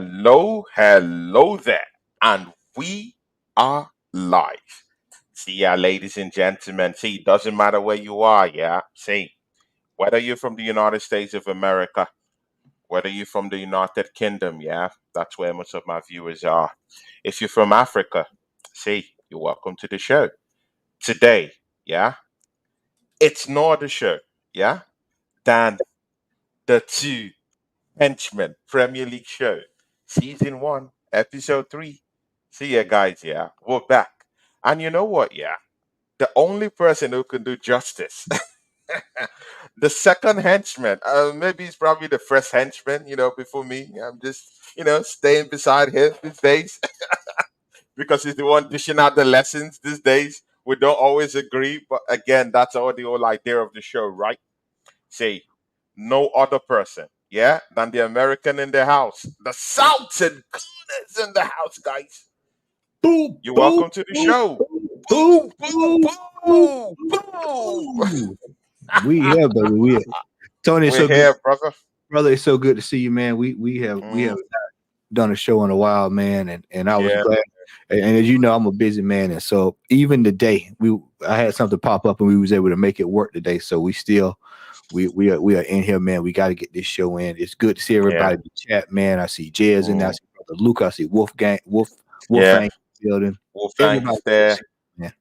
hello there. And we are live. See, yeah, ladies and gentlemen. See, it doesn't matter where you are, yeah. See, whether you're from the United States of America, whether you're from the United Kingdom, yeah, that's where most of my viewers are. If you're from Africa, see, you're welcome to the show. Today, yeah, it's no other show, yeah, than the two Henchmen Premier League show, season one, episode three. See ya, guys. Yeah, we're back. And you know what? Yeah, the only person who can do justice, the second henchman. Maybe he's probably the first henchman. Before me. I'm just staying beside him these days because he's the one dishing out the lessons these days. We don't always agree, but again, that's all the whole idea of the show, right? Say no other person, yeah, than the American in the house. The South and goodness in the house, guys. Boom, You're boom, welcome to the boom, show. boom, Boom, boom, boom, boom, boom, boom. boom. We here, baby. We here. Tony, it's We're so good, here, brother. brother. It's so good to see you, man. We have Mm, done a show in a while, man, and I was yeah. glad. And as you know, I'm a busy man, and so even today, I had something pop up, and we was able to make it work today. So we are in here, man. We got to get this show in. It's good to see Yeah. everybody in the chat, man. I see Jez in there. I Mm, see Brother Luke. I see yeah. Wolfgang in the building. Wolfgang Everybody, is there. man.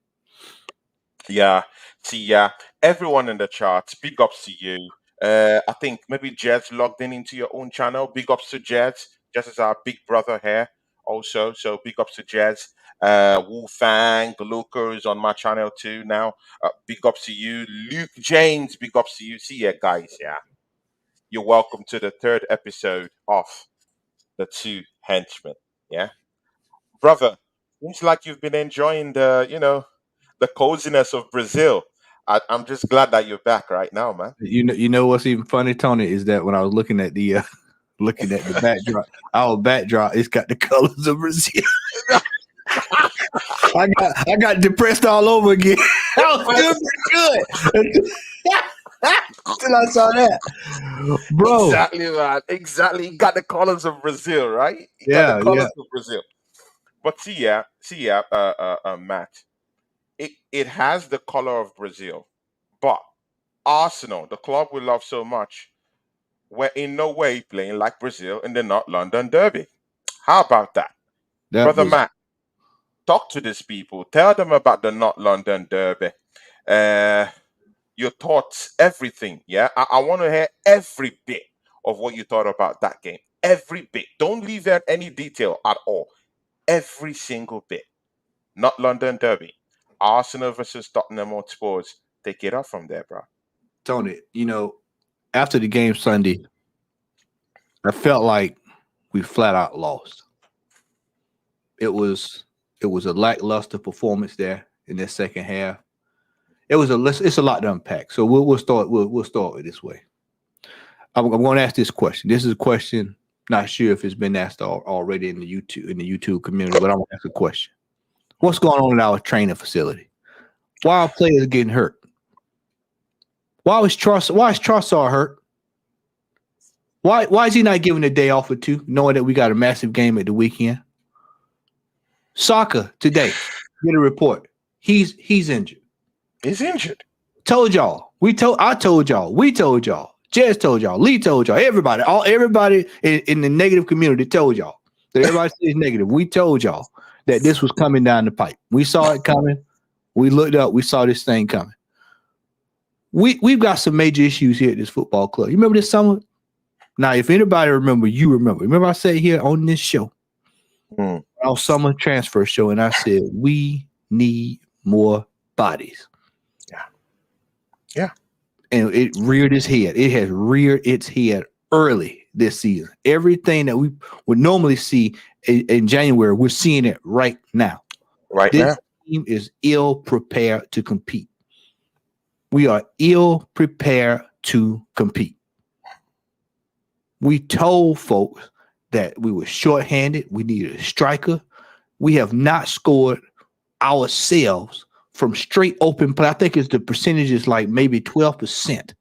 Yeah. See, yeah. Everyone in the chat, big ups to you. I think maybe Jed's logged in into your own channel. Big ups to Jed, just as our big brother here also. So big ups to Jed. Wu Fang, Luca is on my channel too now. Big ups to you. Luke James, big ups to you. See ya, guys. Yeah. You're welcome to the third episode of The Two Henchmen. Yeah. Brother, seems like you've been enjoying the coziness of Brazil. I'm just glad that you're back right now, man. You know what's even funny, Tony, is that when I was looking at the looking at the backdrop, our backdrop, it's got the colors of Brazil. I got depressed all over again. I was still pretty good until I saw that, bro. Exactly, man. Exactly. You got the colors of Brazil, right? You got the Yeah, yeah. colors of Brazil. But see, Matt, it has the color of Brazil. But Arsenal, the club we love so much, we're in no way playing like Brazil in the North London Derby. How about that? That Brother was Matt, talk to these people. Tell them about the North London Derby. Uh, your thoughts, everything. Yeah, I want to hear every bit of what you thought about that game. Every bit. Don't leave out any detail at all. Every single bit. Not London Derby. Arsenal versus Tottenham Hotspurs. Take it up from there, bro. Tony. After the game Sunday, I felt like we flat out lost. It was a lackluster performance there in the second half. It's a lot to unpack. So we'll start with this way. I'm going to ask this question. This is a question. Not sure if it's been asked already in the YouTube community, but I'm going to ask a question. What's going on in our training facility? Why are players getting hurt? Why is Trossard hurt? Why is he not giving a day off or two, knowing that we got a massive game at the weekend? Soccer today, get a report. He's injured. He's injured. Told y'all. I told y'all. We told y'all. Jez told y'all. Lee told y'all. Everybody in the negative community told y'all. That everybody says negative. We told y'all that this was coming down the pipe. We saw it coming. We looked up. We saw this thing coming. We've got some major issues here at this football club. You remember this summer? Now, if anybody remember, you remember. Remember I said here on this show, our summer transfer show, and I said we need more bodies. Yeah. And it reared its head. It has reared its head early this season. Everything that we would normally see in January, we're seeing it right now. This team is ill prepared to compete. We are ill prepared to compete. We told folks that we were shorthanded. We needed a striker. We have not scored ourselves from straight open play. I think the percentage is like maybe 12%.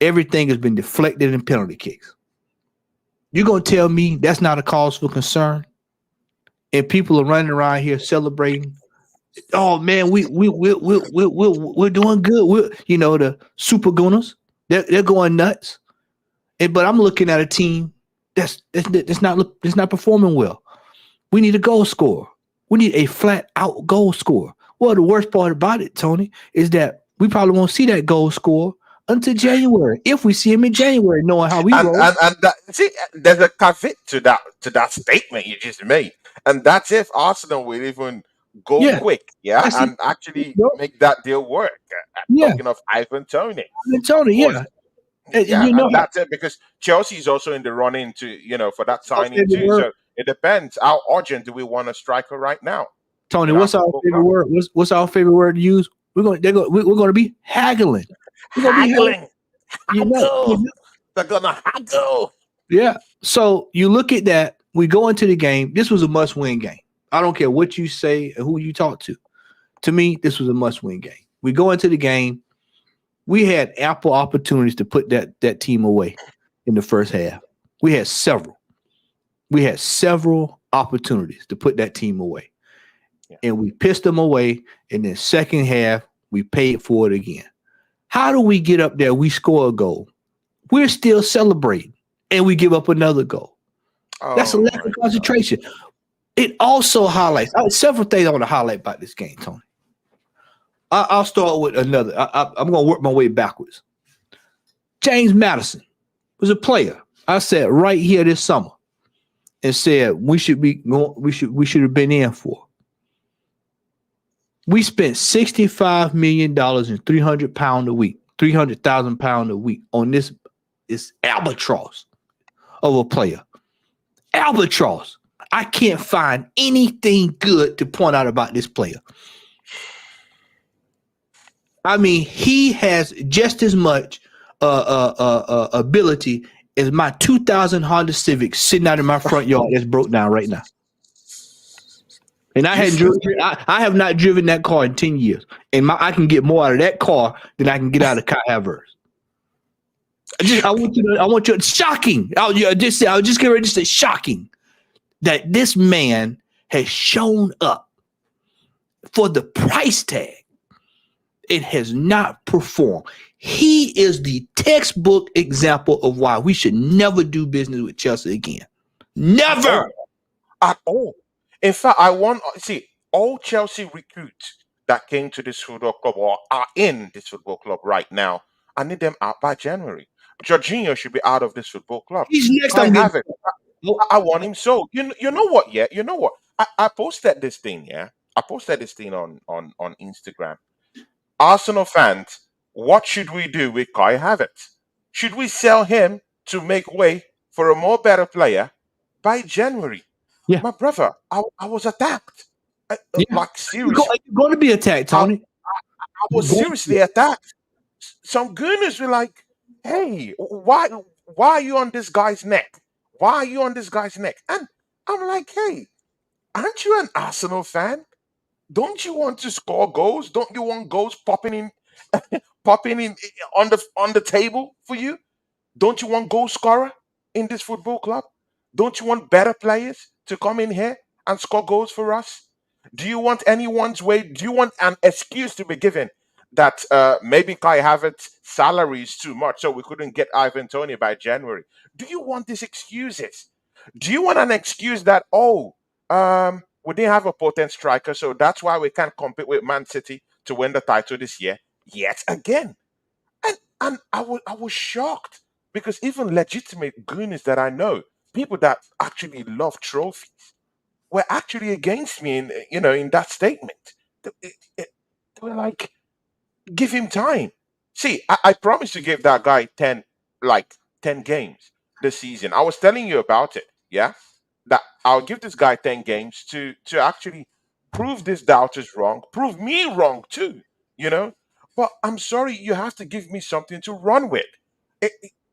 Everything has been deflected in penalty kicks. You gonna tell me that's not a cause for concern? And people are running around here celebrating. Oh man, we're doing good. We're, the super gunners. They're going nuts. But I'm looking at a team that's not performing well. We need a goal scorer. We need a flat out goal scorer. Well, the worst part about it, Tony, is that we probably won't see that goal scorer until January. If we see him in January, knowing how we and roll. and that, see, there's a caveat to that statement you just made, and that's if Arsenal will even go Yeah, quick, yeah, that's it. and actually Bro. make that deal work. Yeah, Talking of Ivan Tony, and of Tony. course, Yeah, and yeah, you know and that's it because Chelsea is also in the running to for that our signing favorite too. word, So it depends how urgent do we want a striker right now Tony. in our What's our football favorite club. word? What's our favorite word to use? We're going to be haggling. We're going to be haggling. Haggling, You haggle. know. They're gonna haggle. Yeah. So you look at that. We go into the game. This was a must-win game. I don't care what you say or who you talk to. To me, this was a must-win game. We go into the game. We had ample opportunities to put that team away in the first half. We had several. We had several opportunities to put that team away, Yeah. and we pissed them away. In the second half, we paid for it again. How do we get up there? We score a goal. We're still celebrating, and we give up another goal. That's a Oh lack of my God. concentration. It also highlights several things I want to highlight about this game, Tony. I'll start with another. I'm going to work my way backwards. James Madison was a player. I said right here this summer, and said we should be going. We should have been in for. We spent $65 million and £300 a week, £300,000 a week on this albatross of a player. Albatross. I can't find anything good to point out about this player. I mean, he has just as much ability as my 2000 Honda Civic sitting out in my front yard that's broke down right now. And I hadn't Useless. driven. I have not driven that car in 10 years, and I can get more out of that car than I can get out of Kai Havertz. I Shocking. want you to. I want you. Shocking. I was just getting ready to say shocking that this man has shown up for the price tag. It has not performed. He is the textbook example of why we should never do business with Chelsea again. At Never. all. At all. In fact, I want see all Chelsea recruits that came to this football club or are in this football club right now. I need them out by January. Jorginho should be out of this football club. He's next. I I'm getting. have it. I want him so. You know what? Yeah, you know what? I posted this thing. Yeah, I posted this thing on Instagram. Arsenal fans, what should we do with Kai Havertz? Should we sell him to make way for a more better player by January? Yeah. My brother, I was attacked. Yeah. Like seriously, You're going to be attacked, I Tony. was You're going to be. seriously attacked. Some gooners were like, "Hey, why are you on this guy's neck? Why are you on this guy's neck?" And I'm like, "Hey, aren't you an Arsenal fan? Don't you want to score goals? Don't you want goals popping in on the table for you? Don't you want goal scorer in this football club? Don't you want better players to come in here and score goals for us? Do you want anyone's way? Do you want an excuse to be given that maybe Kai Havertz's salary is too much, so we couldn't get Ivan Tony by January? Do you want these excuses? Do you want an excuse that we didn't have a potent striker, so that's why we can't compete with Man City to win the title this year yet again? And I was shocked because even legitimate goonies that I know, people that actually love trophies, were actually against me in that statement. They were like, give him time. See, I promised to give that guy 10 games this season. I was telling you about it, yeah? That I'll give this guy 10 games to actually prove this doubters wrong, prove me wrong too, you know? But I'm sorry, you have to give me something to run with.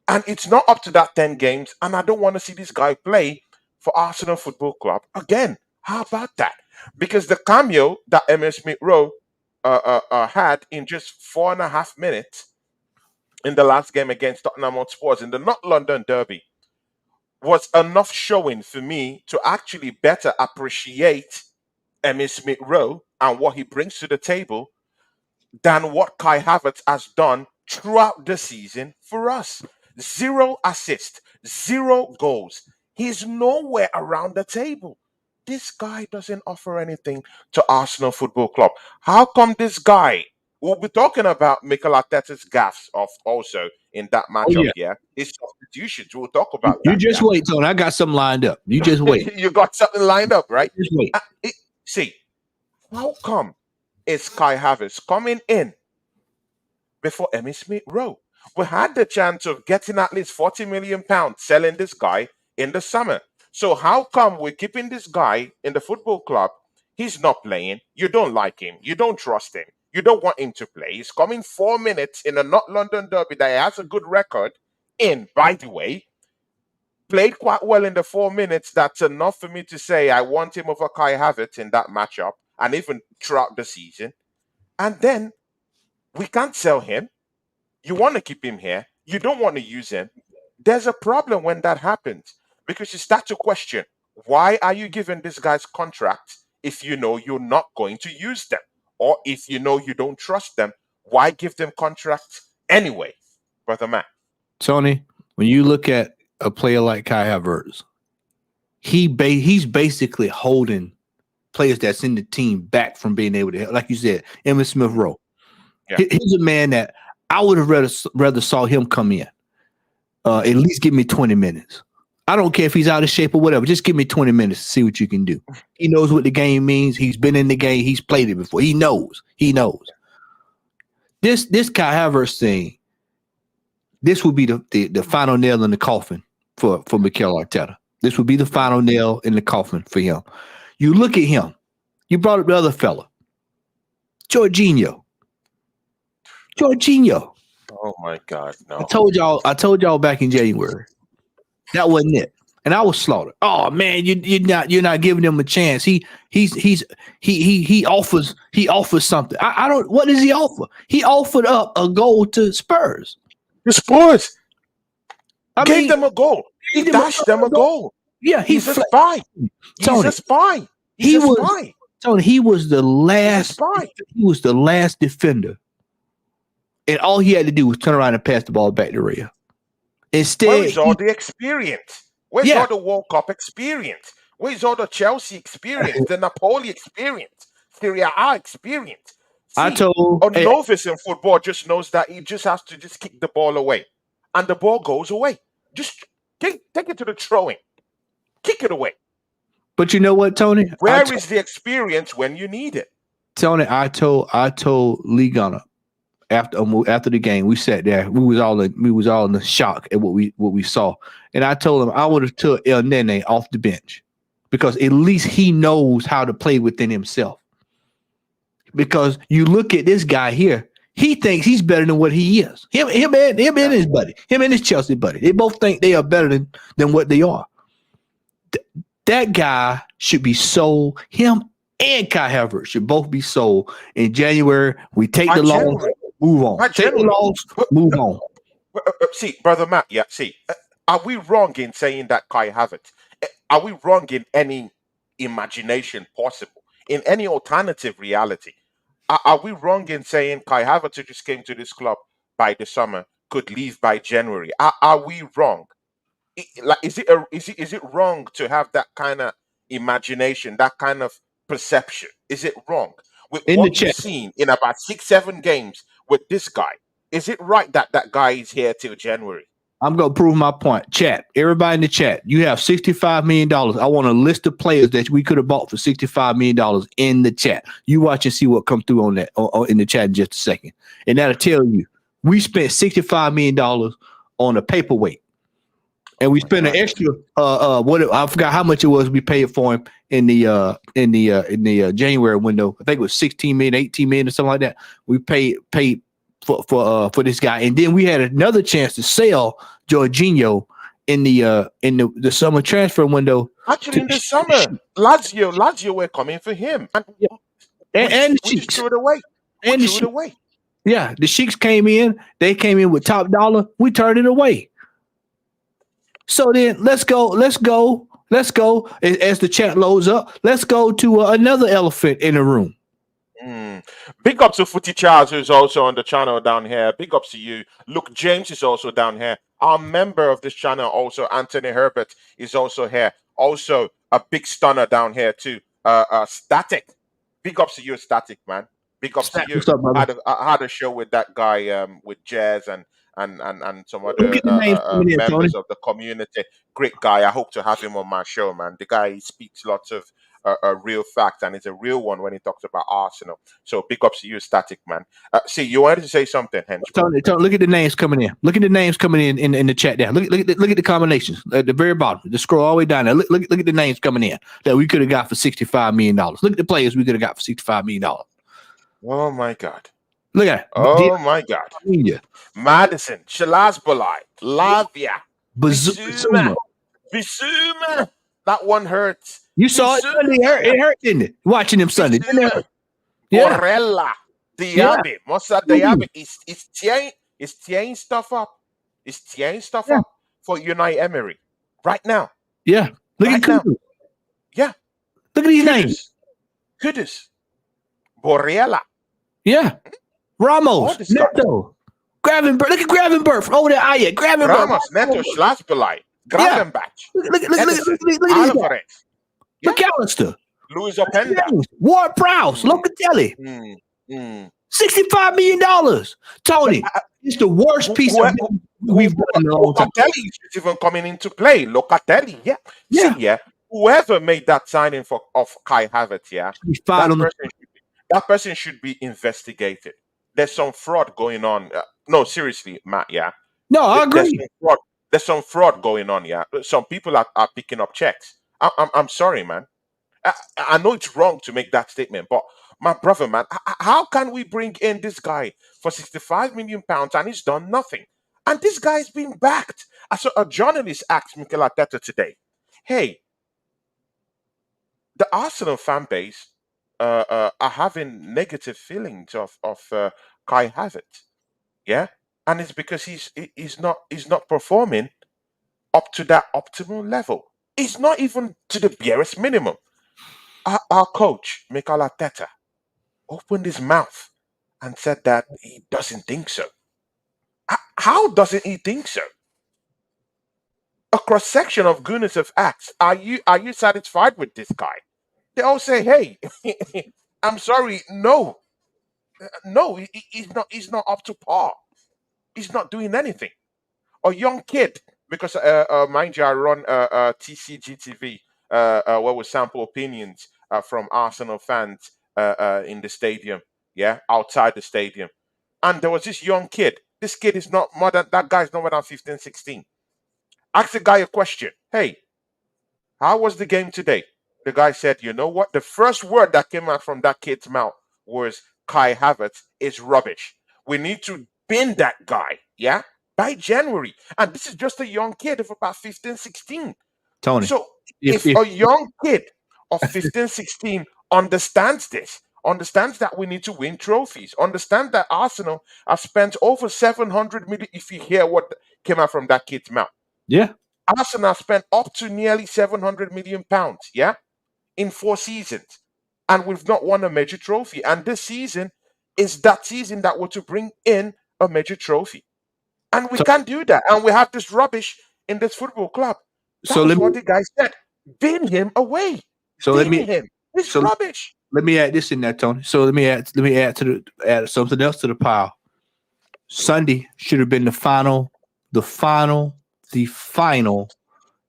And it's not up to that 10 games, and I don't want to see this guy play for Arsenal Football Club again. How about that? Because the cameo that MS Smith Rowe had in just 4.5 minutes in the last game against Tottenham Hotspurs in the North London Derby was enough showing for me to actually better appreciate Emmy Smith Rowe and what he brings to the table than what Kai Havertz has done throughout the season for us. Zero assists, zero goals. He's nowhere around the table. This guy doesn't offer anything to Arsenal Football Club. How come this guy? We'll be talking about Mikel Arteta's gaffes of also in that Oh matchup. yeah. Yeah, his substitutions. We'll talk You, about you that. just Yeah, wait, Tony. I got something lined up. You just wait. you got something lined up, right? Just wait. See, how come is Kai Havertz coming in before Emmy Smith Rowe? We had the chance of getting at least £40 million selling this guy in the summer. So how come we're keeping this guy in the football club? He's not playing. You don't like him. You don't trust him. You don't want him to play. He's coming 4 minutes in a not London derby that he has a good record in, by the way. Played quite well in the 4 minutes. That's enough for me to say I want him over Kai Havertz in that matchup and even throughout the season. And then we can't sell him. You want to keep him here. You don't want to use him. There's a problem when that happens because you start to question why are you giving these guys contracts if you know you're not going to use them? Or if you know you don't trust them, why give them contracts anyway, Brother Matt? Tony, when you look at a player like Kai Havertz, he's basically holding players that's in the team back from being able to help. Like you said, Emmitt Smith Rowe. Yeah. He's a man that I would have rather saw him come in. At least give me 20 minutes. I don't care if he's out of shape or whatever. Just give me 20 minutes to see what you can do. He knows what the game means. He's been in the game. He's played it before. He knows. This Kai Havertz thing, this would be the final nail in the coffin for Mikel Arteta. This would be the final nail in the coffin for him. You look at him. You brought up the other fella, Jorginho. Oh my God, no. I told y'all back in January. That wasn't it. And I was slaughtered. Oh man, you're not giving him a chance. He offers something. I don't. What does he offer? He offered up a goal to Spurs. The Spurs gave them a goal. He dashed them a goal. Yeah, he's a spy. He's a spy. He was the last. He was the last defender, and all he had to do was turn around and pass the ball back to Rhea. Instead, where's all the experience? Where's all the World Cup experience? Where's all the Chelsea experience, the Napoli experience, Serie A experience? See, a novice in football just knows that he just has to just kick the ball away, and the ball goes away. Just take it to the throwing, kick it away. But you know what, Tony? Where is the experience when you need it? Tony, I told Lee Gunner after the game, we sat there. We was all in the shock at what we saw, and I told him I would have took El Nene off the bench because at least he knows how to play within himself. Because you look at this guy here, he thinks he's better than what he is. Him and his buddy, him and his Chelsea buddy, they both think they are better than what they are. That guy should be sold. Him and Kai Havertz should both be sold in January. We take the loss, move on. Take the loss, move on. See, Brother Matt, are we wrong in saying that Kai Havertz? Are we wrong in any imagination possible, in any alternative reality? Are we wrong in saying Kai Havertz, who just came to this club by the summer, could leave by January? Are we wrong? Is it wrong to have that kind of imagination, that kind of perception? Is it wrong with what you've seen in about 6-7 games with this guy? Is it right that guy is here till January? I'm gonna prove my point. Chat, everybody in the chat, you have $65 million. I want a list of players that we could have bought for $65 million in the chat. You watch and see what comes through on that in the chat in just a second, and that'll tell you we spent $65 million on a paperweight. And we spent an extra I forgot how much it was we paid for him in the January window. I think it was 16 million, 18 million or something like that. We paid for this guy. And then we had another chance to sell Jorginho in the summer transfer window. Actually, in the summer, Lazio were coming for him. And the Sheiks threw it away. Yeah, the Sheiks came in. They came in with top dollar. We turned it away. So then let's go as the chat loads up. Let's go to another elephant in the room. Mm. Big up to Footy Charles, who's also on the channel down here. Big up to you. Luke James is also down here. Our member of this channel, also Anthony Herbert, is also here. Also, a big stunner down here too. Static. Big ups to you, Static man. Big ups to Stat, you. what's up, brother? I had a show with that guy, with Jazz and some Look other at the names coming in, Tony. members of the community. Great guy. I hope to have him on my show, man. The guy, he speaks lots of real facts, and it's a real one when he talks about Arsenal. So big ups to you, Static man. See, you wanted to say something, Henchman. Tony, look at the names coming in. Look at the names coming in the chat there. Look at the combinations at the very bottom. Just scroll all the way down there. Look at the names coming in that we could have got for $65 million. Look at the players we could have got for $65 million. Oh my God. Look at Oh my God. it. Madison, Shalazbolai, Lavia, Bissouma, Bazuma. Bissouma. That one hurts. You saw it Sunday. It hurt, didn't it? Watching them Sunday. Didn't it hurt? Bissouma, Yeah. Borella, Yeah. Diaby, Mossa Diaby is tearing stuff up. It's tearing stuff Yeah. up for Unai Emery right now. Yeah. Look Right at now. Kudus. Yeah. Look at these names. Kudus, Borella, Yeah. all Ramos. this guy. Neto. Gravenberg. Look at Gravenberg from over there. Gravenberg. Ramos, Neto, Schlasbelai, Yeah. Gravenbach, Look at Edison, these guys. Alvarez, yeah, McAllister. Luis Openda. Ward Prowse. Mm, Locatelli. mm, mm. $65 million. Tony, it's the worst piece of business we've done in a long time. Locatelli is even coming into play. Locatelli, yeah. Yeah. See, yeah. Whoever made that signing for of Kai Havertz, yeah, He's fired on the that person should be investigated. There's some fraud going on. No, seriously, Matt. Yeah, No, I there's agree. some fraud. There's some fraud going on. Yeah, some people are picking up checks. I'm sorry, man. I know it's wrong to make that statement, but my brother, man, how can we bring in this guy for 65 million pounds and he's done nothing? And this guy's been backed. I saw a journalist asked Mikel Arteta today, "Hey, the Arsenal fan base are having negative feelings of Kai Havertz, yeah, and it's because he's not performing up to that optimal level. He's not even to the barest minimum." Our coach, Mikel Arteta, opened his mouth and said that he doesn't think so. How doesn't he think so? A cross section of goodness of acts. Are you satisfied with this guy? They all say, "Hey, I'm sorry, no, no, he's not up to par. He's not doing anything." A young kid, because mind you, I run TCGTV, where we sample opinions from Arsenal fans in the stadium, yeah, outside the stadium. And there was this young kid. This kid is not more than that guy's not more than 15, 16. Ask the guy a question. "Hey, how was the game today?" The guy said, "You know what? The first word that came out from that kid's mouth was Kai Havertz is rubbish. We need to bin that guy, yeah, by January." And this is just a young kid of about 15, 16. Tony, So if if a young kid of 15, 16 understands this, understands that we need to win trophies, understand that Arsenal have spent over 700 million, if you hear what came out from that kid's mouth, yeah, Arsenal have spent up to nearly 700 million pounds, yeah, in 4 seasons. And we've not won a major trophy. And this season is that season that we're to bring in a major trophy. And we so can't do that. And we have this rubbish in this football club. That so was let me what the guy said. Bin him away. so let Bin me him. It's so rubbish. let me add this in there, Tony. So let me add something else to the pile. Sunday should have been the final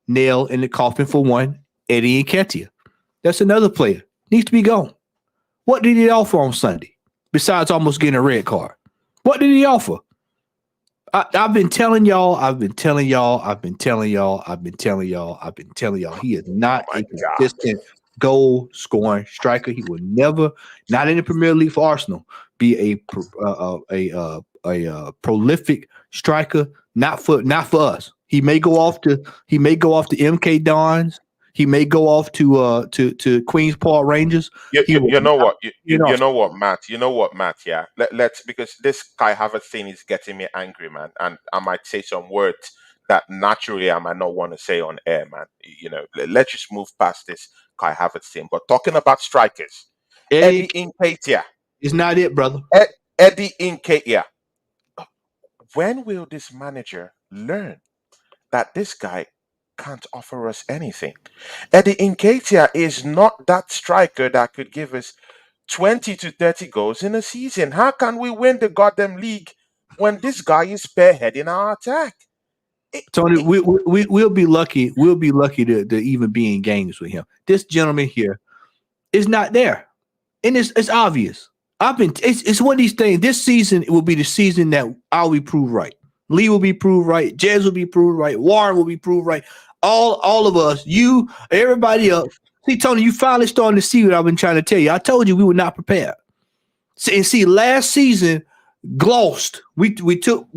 nail in the coffin for one. Eddie Nketiah. That's another player. Needs to be gone. What did he offer on Sunday? Besides almost getting a red card. What did he offer? I've been telling y'all. He is not My a God. consistent goal scoring striker. He will never, not in the Premier League for Arsenal, be a prolific striker. Not for us. He may go off to MK Dons. He may go off to Queens Park Rangers. You know what? You know, You know what, Matt? You know what, Matt? Yeah. Let's, because this Kai Havertz thing is getting me angry, man. And I might say some words that naturally I might not want to say on air, man. Let's just move past this Kai Havertz thing. But talking about strikers, Eddie Eddie Nketiah, is not it, brother. Eddie Nketiah. When will this manager learn that this guy can't offer us anything? Eddie Nketiah is not that striker that could give us 20 to 30 goals in a season. How can we win the goddamn league when this guy is spearheading our attack? Tony, we'll be lucky. We'll be lucky to even be in games with him. This gentleman here is not there, and it's obvious. It's one of these things. This season will be the season that I'll be proved right. Lee will be proved right. Jez will be proved right. Warren will be proved right. All of us, you, everybody else. See, Tony, you finally starting to see what I've been trying to tell you. I told you we were not prepared. See, last season glossed. We glossed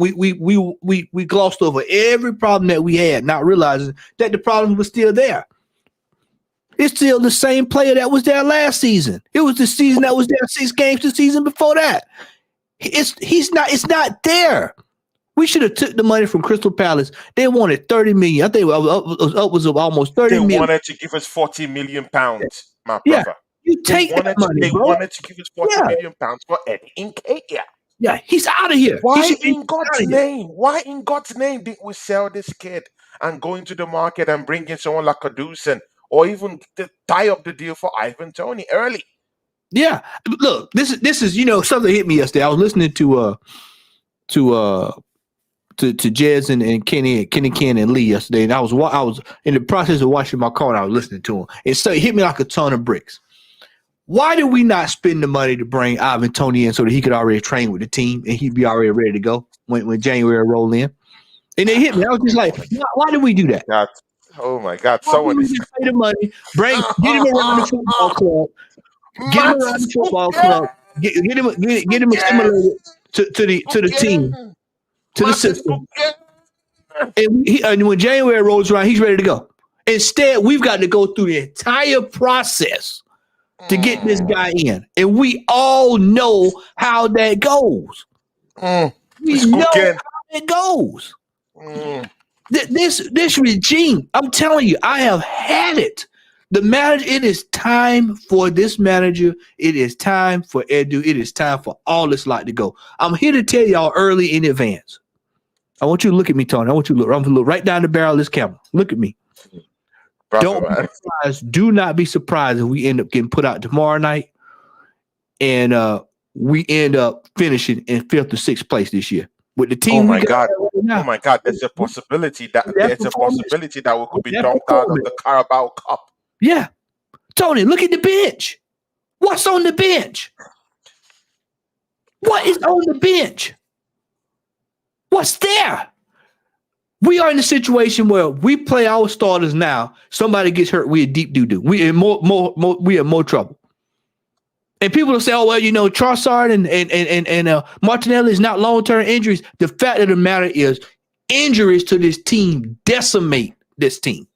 over every problem that we had, not realizing that the problem was still there. It's still the same player that was there last season. It was the season that was there 6 games the season before that. It's not there. We should have took the money from Crystal Palace. They wanted 30 million. I think it was almost 30 million. They wanted to give us 40 million pounds, my Yeah. brother. You take that money, They bro. wanted to give us 40 million pounds for Eddie Nketiah. Yeah, he's out of here. Why in God's name? Why in God's name didn't we sell this kid and go into the market and bring in someone like Caducean, or even tie up the deal for Ivan Toney early? Yeah, look, this is something hit me yesterday. I was listening to Jez and Kenny Ken and Lee yesterday, and I was in the process of washing my car and I was listening to him. And so it hit me like a ton of bricks. Why did we not spend the money to bring Ivan Toney in so that he could already train with the team and he'd be already ready to go when January rolled in? And it hit me. I was just like, why did we do that? Oh my God! Someone is pay the money, get him around the football club, get him around the football club, get him assimilated to the team, to the system. And when January rolls around, he's ready to go. Instead, we've got to go through the entire process to get this guy in. And we all know how that goes. We know how it goes. This regime, I'm telling you, I have had it. The manager, it is time for this manager. It is time for Edu. It is time for all this lot to go. I'm here to tell y'all early in advance. I want you to look at me, Tony. I want you to look. I'm going to look right down the barrel of this camera. Look at me. Don't be surprised. Do not be surprised if we end up getting put out tomorrow night and we end up finishing in 5th or 6th place this year with the team. Oh my God! Oh my God! There's a possibility that we could be dumped out of the Carabao Cup. Yeah, Tony, look at the bench. What's on the bench? What is on the bench? What's there? We are in a situation where we play our starters now. Somebody gets hurt, we in deep doo-doo. We in more trouble. And people will say, "Oh well, Trossard and Martinelli is not long-term injuries." The fact of the matter is, injuries to this team decimate this team.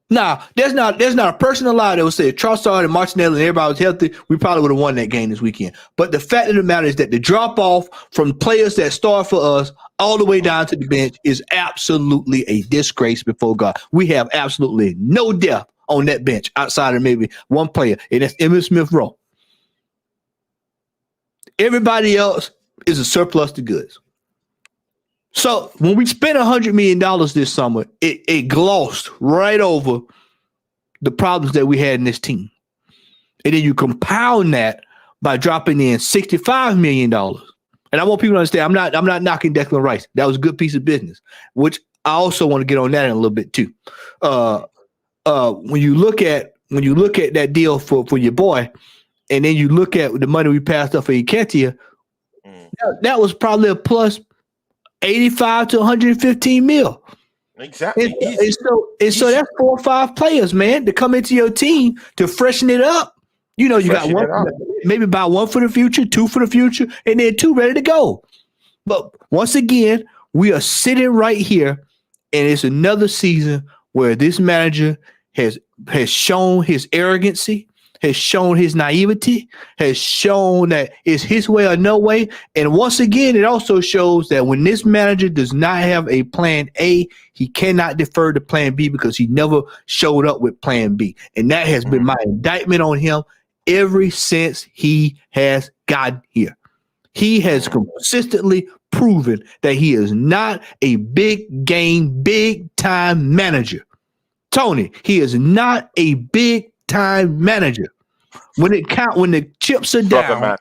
Now, there's not a person alive that would say if Trossard and Martinelli and everybody was healthy, we probably would have won that game this weekend. But the fact of the matter is that the drop-off from players that start for us all the way down to the bench is absolutely a disgrace before God. We have absolutely no depth on that bench outside of maybe one player, and that's Emmitt Smith-Rowe. Everybody else is a surplus to goods. So when we spent $100 million this summer, it glossed right over the problems that we had in this team. And then you compound that by dropping in $65 million. And I want people to understand, I'm not knocking Declan Rice. That was a good piece of business, which I also want to get on that in a little bit too. When you look at that deal for your boy, and then you look at the money we passed up for Nketiah, that was probably a plus 85 to 115 mil. Exactly. And so that's 4 or 5 players, man, to come into your team to freshen it up. You got one, maybe buy 1 for the future, 2 for the future, and then 2 ready to go. But once again, we are sitting right here, and it's another season where this manager has shown his arrogancy, has shown his naivety, has shown that it's his way or no way. And once again, it also shows that when this manager does not have a plan A, he cannot defer to plan B because he never showed up with plan B. And that has been my indictment on him ever since he has gotten here. He has consistently proven that he is not a big game, big time manager. Tony, he is not a big time manager. When the chips are Brother down, Matt.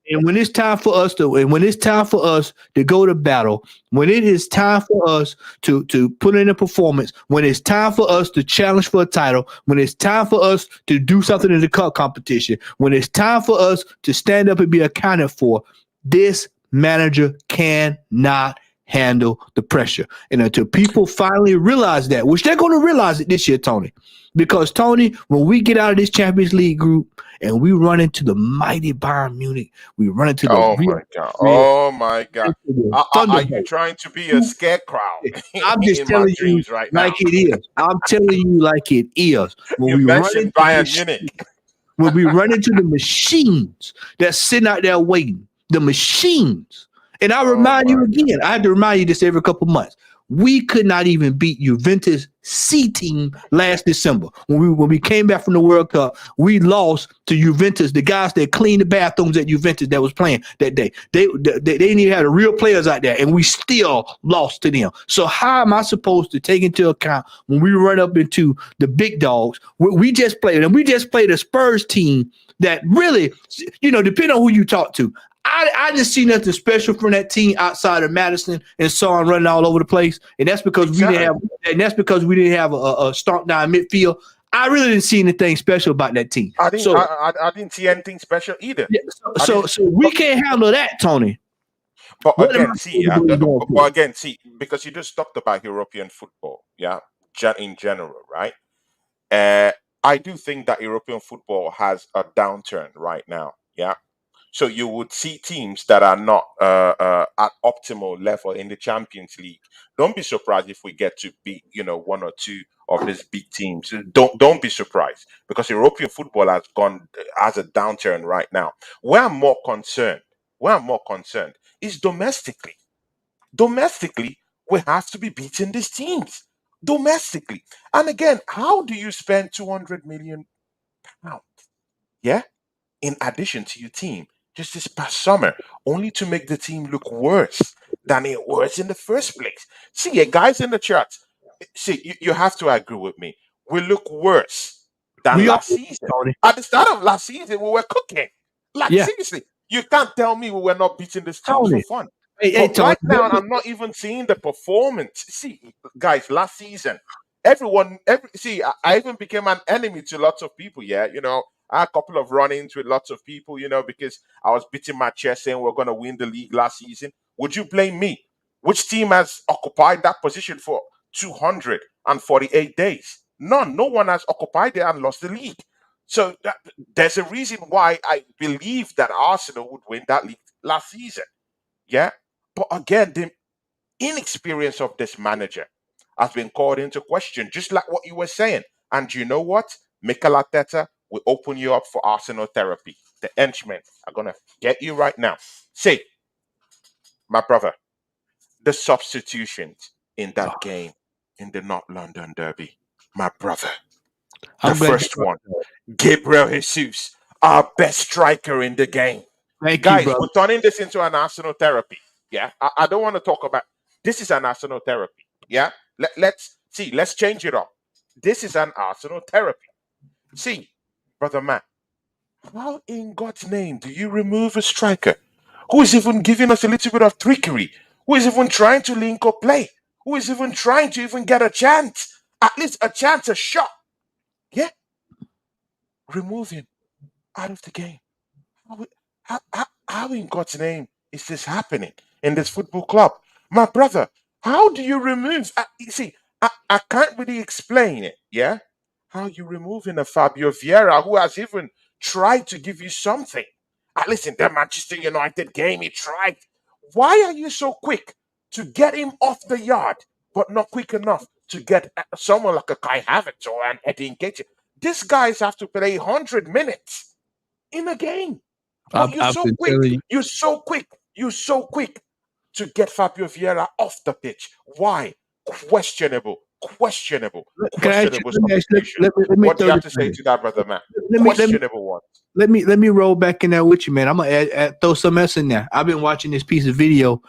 and when it's time for us to go to battle, when it is time for us to put in a performance, when it's time for us to challenge for a title, when it's time for us to do something in the cup competition, when it's time for us to stand up and be accounted for, this manager cannot handle the pressure. And until people finally realize that, which they're going to realize it this year, Tony, because Tony, when we get out of this Champions League group and we run into the mighty Bayern Munich, we run into the Oh Real my God. Madrid, Oh my God. into the Are you Thunderbolt. trying to be a scarecrow I'm just in my telling you dreams right like now? it is. I'm telling you like it is. When You we run mentioned into Bayern this, Munich. when we run into the machines that's sitting out there waiting, the machines. And I Oh remind you my again, I had to remind you this every couple months. We could not even beat Juventus C team last December. When we came back from the World Cup, we lost to Juventus, the guys that cleaned the bathrooms at Juventus that was playing that day. They didn't even have the real players out there, and we still lost to them. So how am I supposed to take into account when we run up into the big dogs? We just played, and we just played a Spurs team that really, depending on who you talk to, I just see nothing special from that team outside of Madison and Son running all over the place, and that's because Exactly. we didn't have a stomp down midfield. I really didn't see anything special about that team. I didn't So, I didn't see anything special either. yeah, I didn't so we can't handle that, Tony. but What am again, I see, supposed to do going but forward? again, see, because you just talked about European football, yeah, in general, right? Uh, I do think that European football has a downturn right now, yeah. So you would see teams that are not at optimal level in the Champions League. Don't be surprised if we get to beat, one or two of these big teams. Don't be surprised because European football has a downturn right now. Where I'm more concerned, where I'm more concerned is domestically. Domestically, we have to be beating these teams domestically. And again, how do you spend 200 million pounds? Yeah, in addition to your team just this past summer, only to make the team look worse than it was in the first place. See, yeah, guys in the chat, see, you have to agree with me. We look worse than We are last season. Tony. At the start of last season, we were cooking. Like, Yeah, seriously, you can't tell me we were not beating these teams for Tony. fun. Hey, But Tony. right now, I'm not even seeing the performance. See, guys, last season, see, I even became an enemy to lots of people. Yeah, I had a couple of run-ins with lots of people. Because I was beating my chest saying we're gonna win the league last season. Would you blame me? Which team has occupied that position for 248 days? None. No one has occupied it and lost the league. So there's a reason why I believe that Arsenal would win that league last season. Yeah. But again, the inexperience of this manager has been called into question, just like what you were saying. And you know what? Mikel Arteta will open you up for Arsenal therapy. The Henchmen are going to get you right now. Say, my brother, the substitutions in that game in the North London Derby, my brother, the I'm glad you first brought one, that up. Gabriel Jesus, our best striker in the game. Thank you, Guys, brother. we're turning this into an Arsenal therapy. Yeah, I don't want to talk about this is an Arsenal therapy. Yeah, let's see, let's change it up. This is an Arsenal therapy. See, brother Matt, how in God's name do you remove a striker who is even giving us a little bit of trickery, who is even trying to link up play, who is even trying to even get a chance, at least a chance, a shot? Yeah, remove him out of the game. How, how in God's name is this happening in this football club? My brother, how do you remove? You see, I can't really explain it, yeah? How you removing a Fabio Vieira who has even tried to give you something? At least in the Manchester United game, he tried. Why are you so quick to get him off the yard, but not quick enough to get someone like a Kai Havertz or an Eddie Nketiah? These guys have to play 100 minutes in a game. But you're I've so been quick. telling you. You're so quick. You're so quick to get Fabio Vieira off the pitch. Why? Questionable. Questionable. Can I ask you, Questionable let me, ask, substitution. let me What do throw you have this to in say there. to that, brother man? Let me Questionable one. let me roll back in there with you, man. I'm gonna throw some else in there. I've been watching this piece of video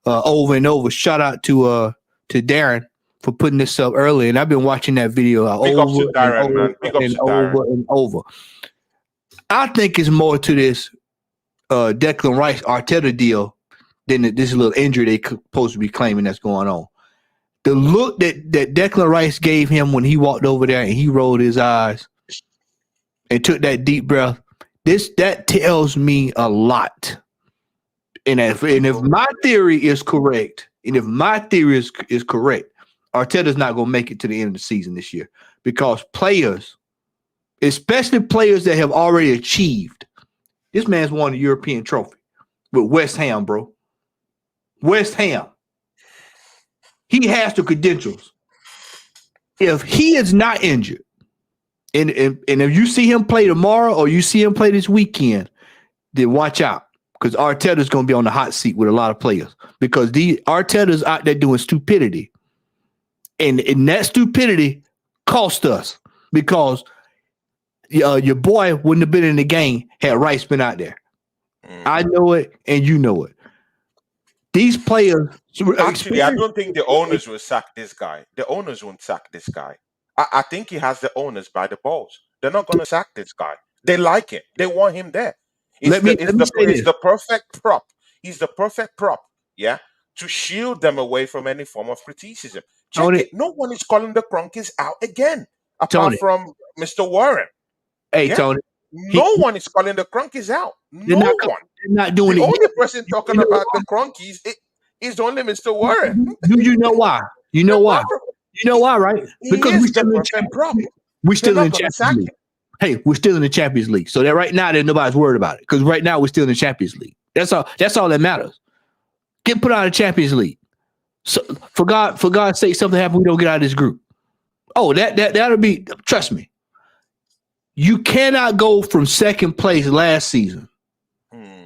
over and over. Shout out to Darren for putting this up early, and I've been watching that video Big ups to over and Darren, over man. Big ups and to Darren. over and over. I think it's more to this Declan Rice Arteta deal than this little injury they supposed to be claiming that's going on. The look that Declan Rice gave him when he walked over there and he rolled his eyes and took that deep breath, that tells me a lot. And if my theory is correct, Arteta's not going to make it to the end of the season this year because players, especially players that have already achieved, this man's won a European trophy with West Ham, bro. West Ham. He has the credentials. If he is not injured, and if you see him play tomorrow or you see him play this weekend, then watch out because Arteta's going to be on the hot seat with a lot of players because Arteta's out there doing stupidity, and that stupidity cost us because your boy wouldn't have been in the game had Rice been out there. I know it, and you know it. These players. Actually, I don't think the owners will sack this guy. The owners won't sack this guy. I think he has the owners by the balls. They're not going to sack this guy. They like him. They want him there. It's the perfect prop. He's the perfect prop, yeah, to shield them away from any form of criticism. Check it. No one is calling the Cronkies out again, apart from Mr. Warren. Hey, Tony. No one is calling the Cronkies out. No one. They're not doing the it. only person talking about the Cronkies is only Mr. Warren. Do you know why? You know why? You know why, right? Because we're still in the Champions League. Hey, we're still in the Champions League. So that right now, there's nobody's worried about it. Because right now we're still in the Champions League. That's all that matters. Get put out of the Champions League. So for God's sake, something happened, we don't get out of this group. Oh, that'll be, trust me. You cannot go from second place last season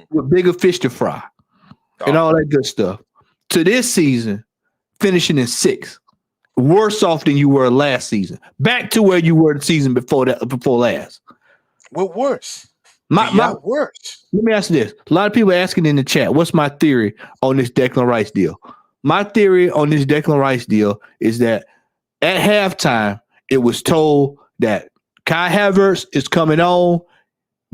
with bigger fish to fry and all that good stuff to this season finishing in sixth. Worse off than you were last season. Back to where you were the season before last. We're worse. Worse. Let me ask you this. A lot of people are asking in the chat, what's my theory on this Declan Rice deal? My theory on this Declan Rice deal is that at halftime, it was told that Kai Havertz is coming on,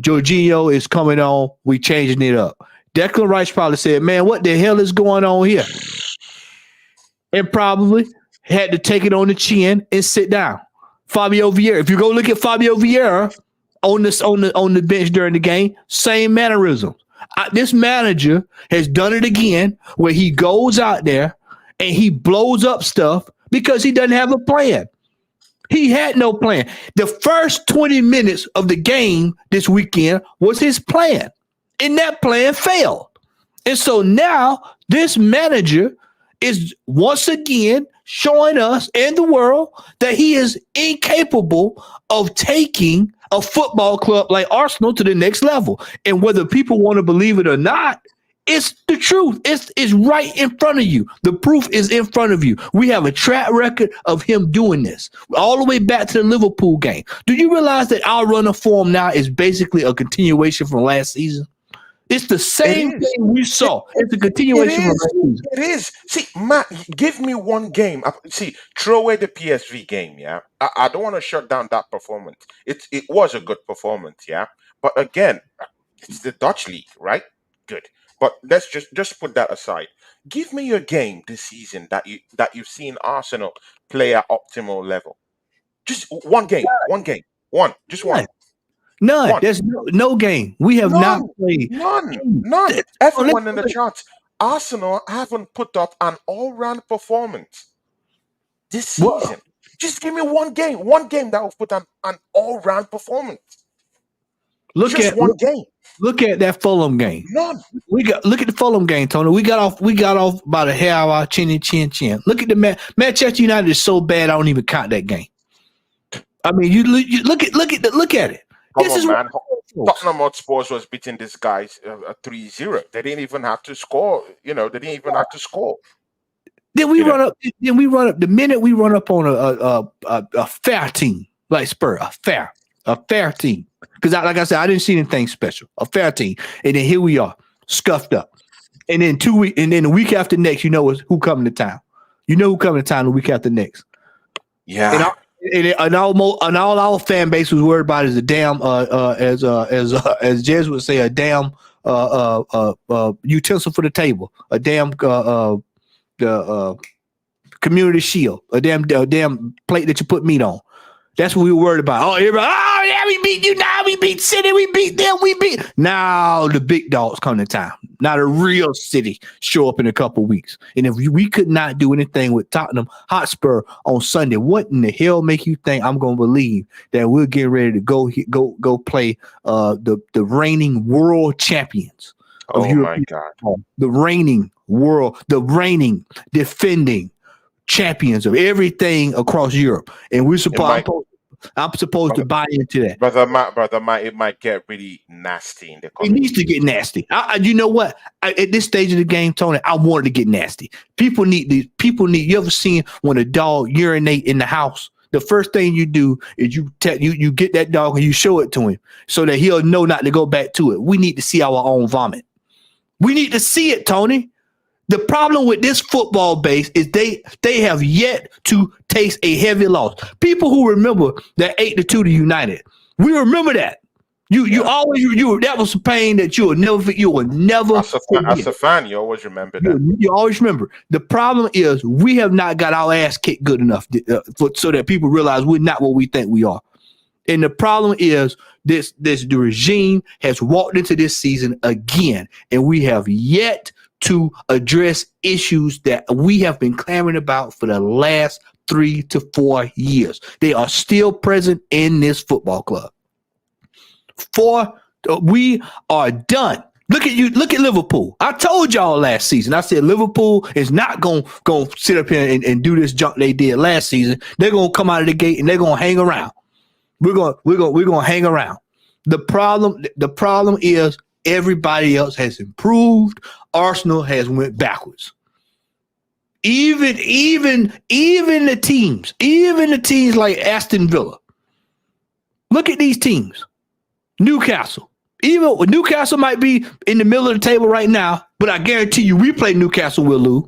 Jorginho is coming on, we changing it up. Declan Rice probably said, man, what the hell is going on here? And probably had to take it on the chin and sit down. Fabio Vieira. If you go look at Fabio Vieira on the bench during the game, same mannerisms. This manager has done it again where he goes out there and he blows up stuff because he doesn't have a plan. He had no plan. The first 20 minutes of the game this weekend was his plan, and that plan failed. And so now this manager is once again showing us and the world that he is incapable of taking a football club like Arsenal to the next level. And whether people want to believe it or not, it's the truth. It's right in front of you. The proof is in front of you. We have a track record of him doing this all the way back to the Liverpool game. Do you realize that our run of form now is basically a continuation from last season? It's the same thing we saw. It's a continuation from last season. It is. See, Matt, give me one game. See, throw away the PSV game, yeah? I don't want to shut down that performance. It was a good performance, yeah? But again, it's the Dutch league, right? Good. But let's just put that aside. Give me your game this season that you've seen Arsenal play at optimal level. Just one game. Just one. None. One. There's no game. We have not played. None. Everyone in the charts. Arsenal haven't put up an all-round performance this season. What? Just give me one game. One game that will put an all-round performance. Look at that Fulham game. None. Look at the Fulham game, Tony. We got off by the hair of our chin. Look at the Manchester United is so bad I don't even count that game. I mean, you look at it. Come This on, is what man. folks. Tottenham Hotspurs was beating these guys 3-0. They didn't even have to score. They didn't even have to score. Then we You know. run up. Then we run up. The minute we run up on a fair team like Spur, a fair team. Because like I said, I didn't see anything special. A fair team, and then here we are, scuffed up. And then 2 weeks, and then the week after next, you know who coming to town. You know who coming to town the week after next. And Yeah. all, and all our fan base was worried about is a damn as Jez would say, a damn utensil for the table, a damn the community shield, a damn plate that you put meat on. That's what we were worried about. Oh, everybody, oh yeah, we beat you now. We beat City. We beat them. We beat. Now the big dogs come to town. Now the real City show up in a couple weeks. And if we could not do anything with Tottenham Hotspur on Sunday, what in the hell make you think I'm going to believe that we're getting ready to go play the reigning world champions of Oh my European God. football, the reigning defending champions of everything across Europe, and we're It might, supposed. I'm supposed to brother, buy into that. brother, it might get really nasty in the It coming needs to weeks. get nasty. You know what? At this stage of the game, Tony, I wanted to get nasty. People need these. People need. You ever seen when a dog urinate in the house? The first thing you do is you get that dog and you show it to him so that he'll know not to go back to it. We need to see our own vomit. We need to see it, Tony. The problem with this football base is they have yet to taste a heavy loss. People who remember that 8-2 to United, we remember that. You Yeah. always you that was a pain that you will never As forget. a fan, you always remember that. You always remember. The problem is we have not got our ass kicked good enough so that people realize we're not what we think we are. And the problem is the regime has walked into this season again, and we have yet to address issues that we have been clamoring about for the last 3 to 4 years. They are still present in this football club. We are done. Look at you. Look at Liverpool. I told y'all last season. I said Liverpool is not going to sit up here and do this junk they did last season. They're going to come out of the gate and they're going to hang around. We're going to hang around. The problem is everybody else has improved. Arsenal has went backwards. Even the teams like Aston Villa. Look at these teams. Newcastle. Even Newcastle might be in the middle of the table right now, but I guarantee you, we play Newcastle, we'll lose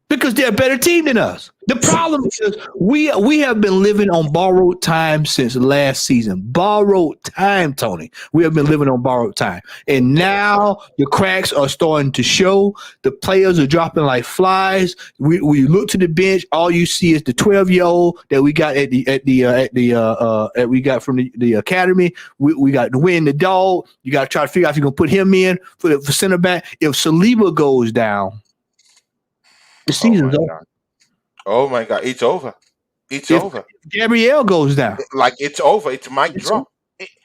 because they're a better team than us. The problem is we have been living on borrowed time since last season. Borrowed time, Tony. We have been living on borrowed time. And now the cracks are starting to show. The players are dropping like flies. We look to the bench, all you see is the 12-year-old that we got we got from the academy. We got to win the dog. You got to try to figure out if you're gonna put him in for center back. If Saliba goes down, the Oh season's my over. God. Oh my God. It's over. It's If over. Gabrielle goes down, Like it's over. It might it's over. drop.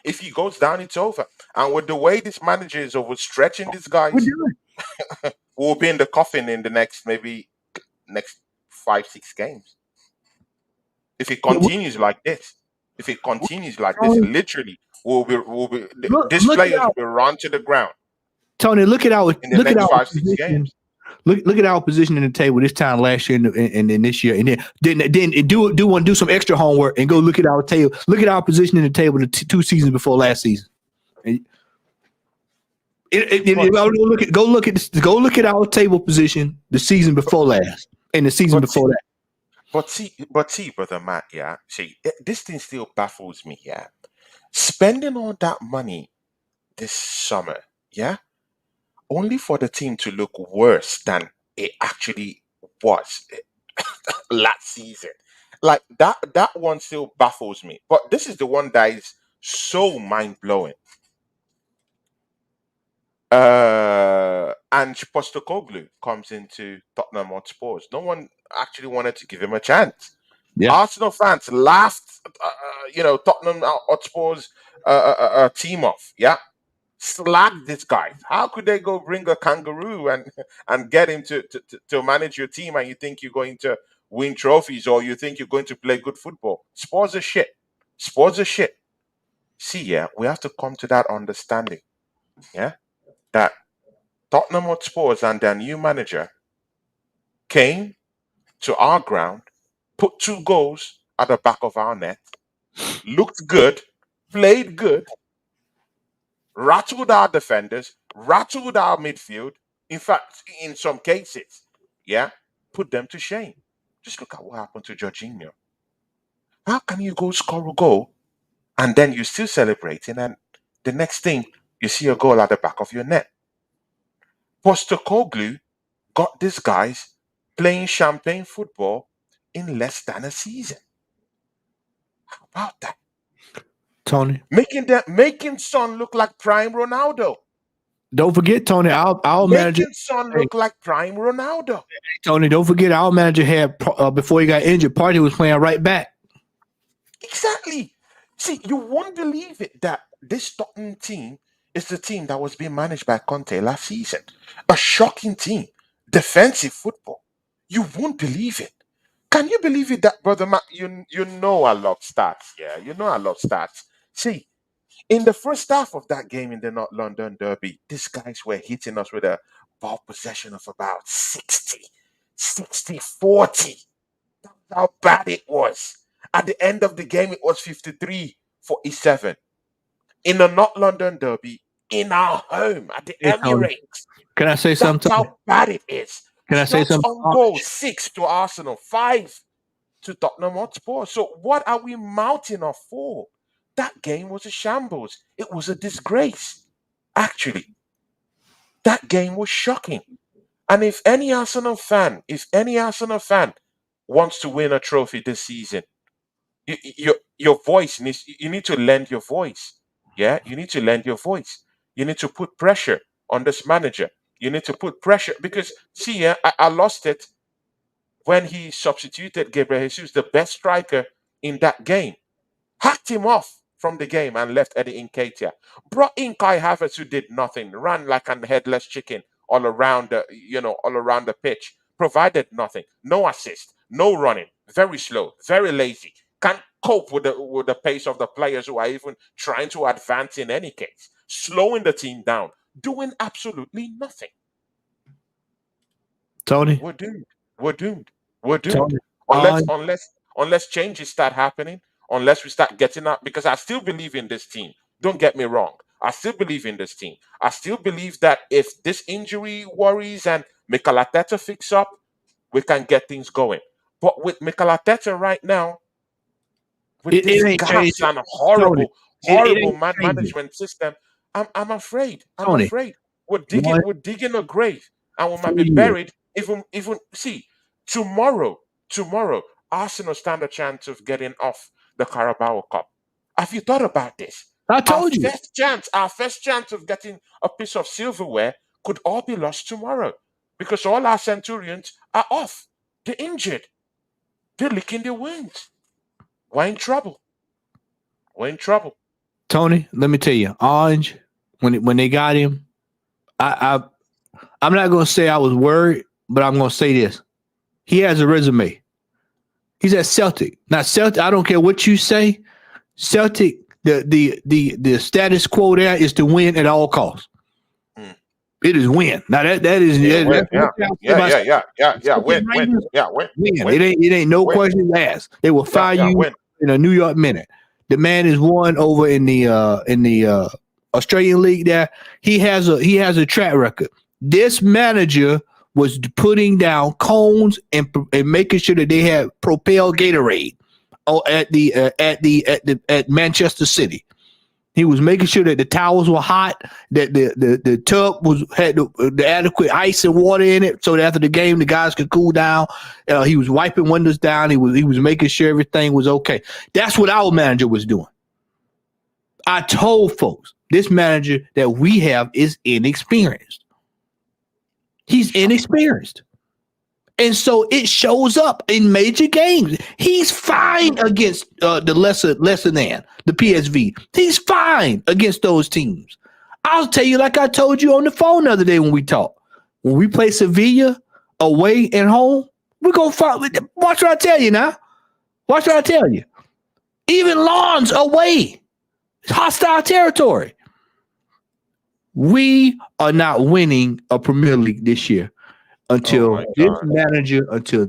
If he goes down, it's over. And with the way this manager is overstretching these We're guys, done. we'll be in the coffin in the next 5-6 games. If it Yeah, continues like this, literally, these look at players our will run to the ground Tony. in the next 5-6 games. Look at our position in the table this time last year and this year, and then want to do some extra homework and go look at our table. Look at our position in the table the 2 seasons before last season. And But go look at our table position the season before last and the season but see, before that. but see, brother Matt, yeah. See, this thing still baffles me, yeah. Spending all that money this summer, yeah, only for the team to look worse than it actually was last season. Like that one still baffles me. But this is the one that is so mind blowing. And Postecoglou comes into Tottenham Hotspurs. No one actually wanted to give him a chance. Yeah, Arsenal fans laughed, Tottenham Hotspurs team off. Yeah, slagged this guy. How could they go bring a kangaroo and get him to manage your team and you think you're going to win trophies or you think you're going to play good football? Spurs are shit. Sports are shit. See, yeah, we have to come to that understanding. Yeah, that Tottenham Hotspurs and their new manager came to our ground, put 2 goals at the back of our net, looked good, played good, rattled our defenders, rattled our midfield. In fact, in some cases, yeah, put them to shame. Just look at what happened to Jorginho. How can you go score a goal and then you're still celebrating, and the next thing you see a goal at the back of your net? Postecoglou got these guys playing champagne football in less than a season. How about that? Tony. Making Son look like prime Ronaldo. Don't forget, Tony, our manager. Making Son Hey, look like prime Ronaldo. Tony, don't forget our manager had before he got injured. Party was playing right back. Exactly. See, you won't believe it that this Tottenham team is the team that was being managed by Conte last season. A shocking team. Defensive football. You won't believe it. Can you believe it that brother you know I love stats, yeah? You know I love stats. See, in the first half of that game in the North London Derby, these guys were hitting us with a ball possession of about 60, 40. That's how bad it was. At the end of the game, it was 53-47. In the North London Derby, in our home at the Hey, Tony, Emirates. can I say That's something? how bad it is. Can I say Shots something? on goal, 6 to Arsenal, 5 to Tottenham Hotspur. So what are we mounting off for? That game was a shambles. It was a disgrace. Actually, that game was shocking. And if any Arsenal fan wants to win a trophy this season, your voice needs you need to lend your voice. Yeah, you need to lend your voice. You need to put pressure on this manager. You need to put pressure because see, yeah, I lost it when he substituted Gabriel Jesus, the best striker in that game, hacked him off from the game and left Eddie Nketiah. Brought in Kai Havertz who did nothing, ran like an headless chicken all around the pitch, provided nothing, no assist, no running, very slow, very lazy, can't cope with the pace of the players who are even trying to advance in any case, slowing the team down, doing absolutely nothing. Tony, We're doomed. We're doomed. We're doomed. Tony, Unless unless unless changes start happening, unless we start getting up, because I still believe in this team. Don't get me wrong. I still believe in this team. I still believe that if this injury worries and Mikel Arteta fix up, we can get things going. But with Mikel Arteta right now, with it this ain't gas changing. and Tony, it horrible ain't changing. management system, I'm afraid. I'm Tony, afraid one, we're digging a grave, and we might be 4 years. buried. Even see tomorrow, Arsenal stand a chance of getting off the Carabao Cup. Have you thought about this? I told you. Our first chance of getting a piece of silverware could all be lost tomorrow because all our Centurions are off. They're injured. They're licking their wounds. We're in trouble. We're in trouble. Tony, let me tell you, Orange, when they got him, I'm not gonna say I was worried, but I'm gonna say this. He has a resume. He's at Celtic. Now Celtic, I don't care what you say. Celtic, the status quo there is to win at all costs. Mm. It is win. Now that is Yeah, win. that's one thing I'll say about Yeah. Celtic Win. Rangers, Yeah, win. win. Win. It ain't no Win. questions asked. They will fire Yeah, you win. in a New York minute. The man is won over in the Australian League. There, he has a track record. This manager was putting down cones and making sure that they had Propel Gatorade at Manchester City. He was making sure that the towels were hot, that the tub had the adequate ice and water in it, so that after the game the guys could cool down. He was wiping windows down. He was making sure everything was okay. That's what our manager was doing. I told folks this manager that we have is inexperienced. He's inexperienced. And so it shows up in major games. He's fine against the lesser than the PSV. He's fine against those teams. I'll tell you, like I told you on the phone the other day when we talked. When we play Sevilla away and home, we're gonna fight. Watch what I tell you now. Watch what I tell you. Even lawns away, hostile territory. We are not winning a Premier League this year Oh until my God.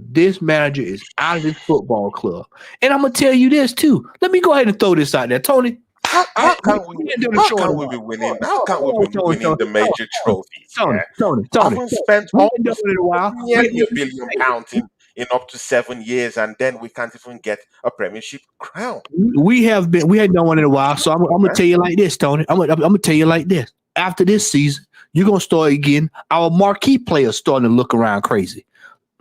this manager is out of this football club. And I'm gonna tell you this too. Let me go ahead and throw this out there, Tony. How I, how we, can we we ain't doing a how show in a can we while. be Hold winning? on, How can we hold be on, Tony, winning Tony, the major Tony, trophies? Tony, Yeah, Tony, Tony. haven't spent We ain't doing almost it in a while. nearly a billion pounds in up to 7 years, and then we can't even get a Premiership crown. We had done one in a while. So I'm gonna Man. tell you like this, Tony. I'm gonna tell you like this. After this season, you're gonna start again. Our marquee players starting to look around crazy.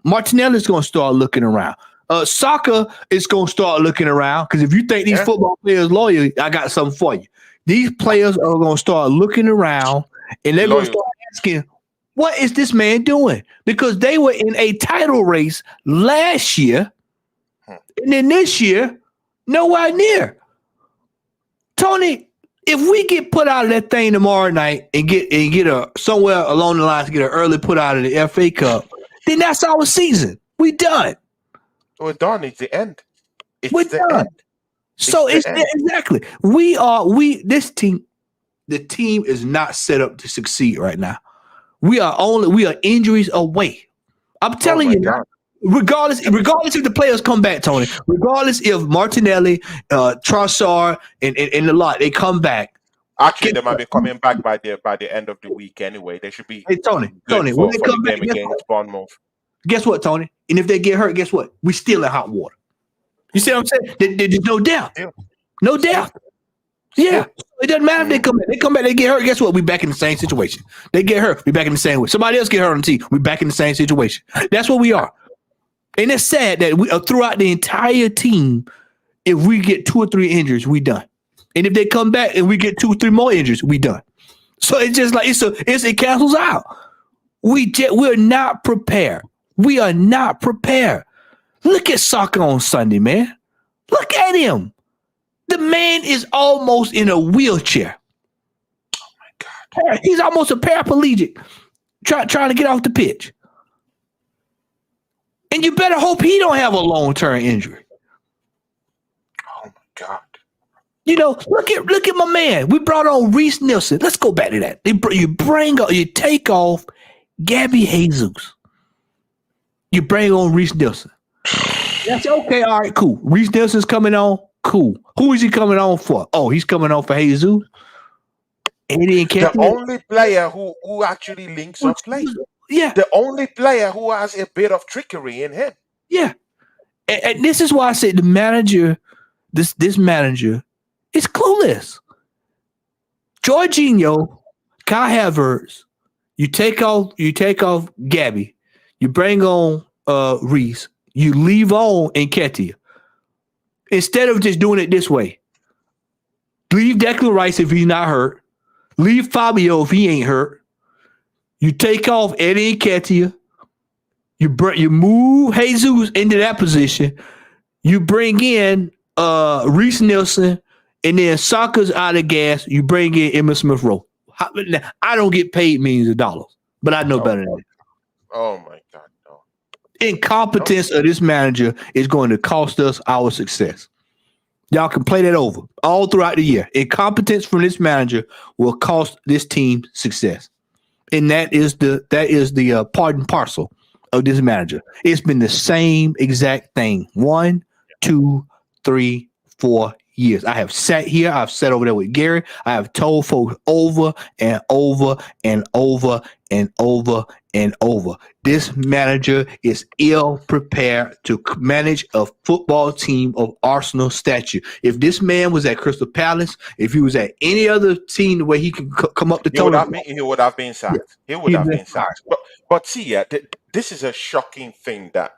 Martinelli's going to start looking around. Soccer is going to start looking around because if you think these Yeah, football players loyal, I got something for you. These players are going to start looking around and they're going to loyalty. start asking, what is this man doing? Because they were in a title race last year, Hmm. and then this year, nowhere near. Tony, if we get put out of that thing tomorrow night and get a somewhere along the lines, get an early put out of the FA Cup, then that's our season. We done. We're done. It's the end. We're It's the done. end. It's So the it's end. exactly we this team. The team is not set up to succeed right now. We are injuries away. I'm Oh telling my you now. God. Regardless if the players come back, Tony. Regardless if Martinelli, Trossard, and the lot they come back. Actually, Guess they might what? be coming back by the end of the week anyway. They should be Hey Tony, good When they for the come back, game against Bournemouth. guess what, Tony? And if they get hurt, guess what? We still in hot water. You see what I'm saying? There's no depth. Still, No still, depth. Yeah. still. It doesn't matter if they Mm. come back. They come back, they get hurt. Guess what? We back in the same situation. They get hurt. We back in the same way. Somebody else get hurt on the team. We back in the same situation. That's what we are. And it's sad that we throughout the entire team, if we get 2 or 3 injuries, we done. And if they come back and we get 2 or 3 more injuries, we done. So it's just like it cancels out. We're not prepared. We are not prepared. Look at soccer on Sunday, man. Look at him. The man is almost in a wheelchair. God. He's almost a paraplegic trying to get off the pitch. And you better hope he don't have a long-term injury. Oh my God. Look at my man. We brought on Reese Nielsen. Let's go back to that. You take off Gabby Jesus. You bring on Reese Nielsen. That's okay. All right, cool. Reese Nielsen's coming on. Cool. Who is he coming on for? Oh, he's coming on for Jesus. And he didn't catch The it. only player who actually links up play. Yeah, The only player who has a bit of trickery in him. yeah. And this is why I said the manager, this manager, is clueless. Jorginho, Kai Havertz, you take off Gabby, you bring on Reese, you leave on Nketiah. Instead of just doing it this way, leave Declan Rice if he's not hurt, leave Fabio if he ain't hurt. You take off Eddie Nketiah. You move Jesus into that position. You bring in Reese Nielsen, and then Saka's out of gas. You bring in Emma Smith Rowe. I don't get paid millions of dollars, but I know Oh, better than that. oh my God, no. No. Incompetence of this manager is going to cost us our success. Y'all can play that over all throughout the year. Incompetence from this manager will cost this team success, and that is the part and parcel of this manager. It's been the same exact thing. 1, 2, 3, 4 years. I have sat here. I've sat over there with Gary. I have told folks over and over and over and over and over. This manager is ill prepared to manage a football team of Arsenal stature. If this man was at Crystal Palace, if he was at any other team where he could come up to Tony, He would have been yeah, sacked. He would he'd have been been fired. sacked. But see, yeah, this is a shocking thing that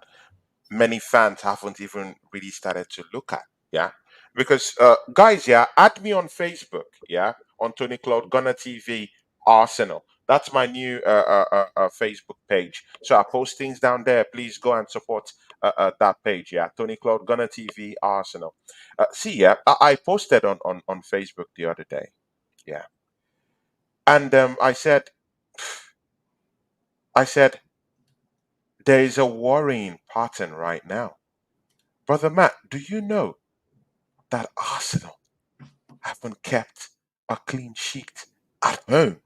many fans haven't even really started to look at. Yeah, because guys, yeah, add me on Facebook. Yeah, on Tony Cloud Gunner TV Arsenal. That's my new Facebook page. So I post things down there. Please go and support that page. Yeah, Tony Cloud Gunner TV Arsenal. See, yeah, I posted on Facebook the other day. Yeah, and I said, there is a worrying pattern right now. Brother Matt, do you know that Arsenal haven't kept a clean sheet at home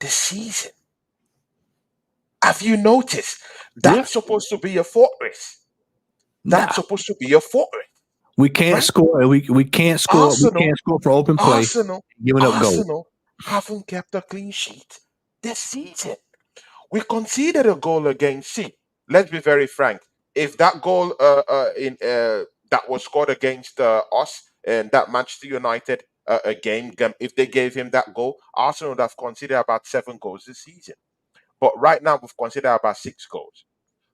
this season. Have you noticed? Yeah. That's supposed to be a fortress. That's Nah. supposed to be a fortress, We can't right? score. We can't score. We Arsenal, can't score for open play. Arsenal, Giving up goals. Arsenal haven't kept a clean sheet this season. We conceded a goal against. See, let's be very frank. If that goal in that was scored against us and that Manchester United game, if they gave him that goal, Arsenal would have conceded about 7 goals this season. But right now we've considered about 6 goals.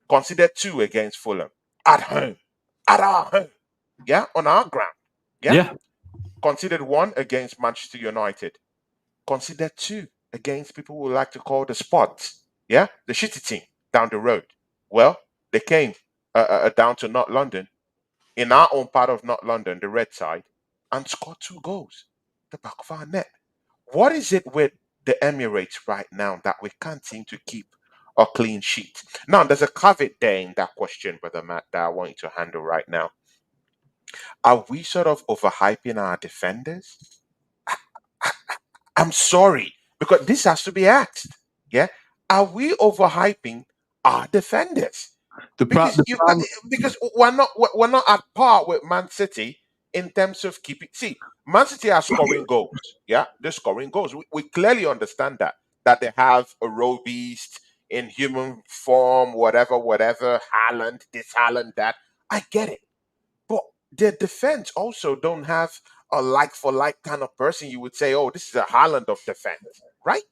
Considered 2 against Fulham at home, at our home, yeah, on our ground, yeah. Yeah. Considered 1 against Manchester United. Considered 2 against people who like to call the spots, yeah, the shitty team down the road. Well, they came down to North London, in our own part of North London, the red side, and scored 2 goals, the back of our net. What is it with the Emirates right now that we can't seem to keep a clean sheet? Now, there's a caveat there in that question, Brother Matt, that I want you to handle right now. Are we sort of overhyping our defenders? I'm sorry, because this has to be asked. Yeah, are we overhyping our defenders? The problem. Because we're not at par with Man City in terms of keeping. See, Man City are scoring goals. Yeah, they're scoring goals. We clearly understand that they have a row beast in human form, whatever. Haaland, this Haaland, that. I get it, but their defense also don't have a like for like kind of person. You would say, oh, this is a Haaland of defense, right?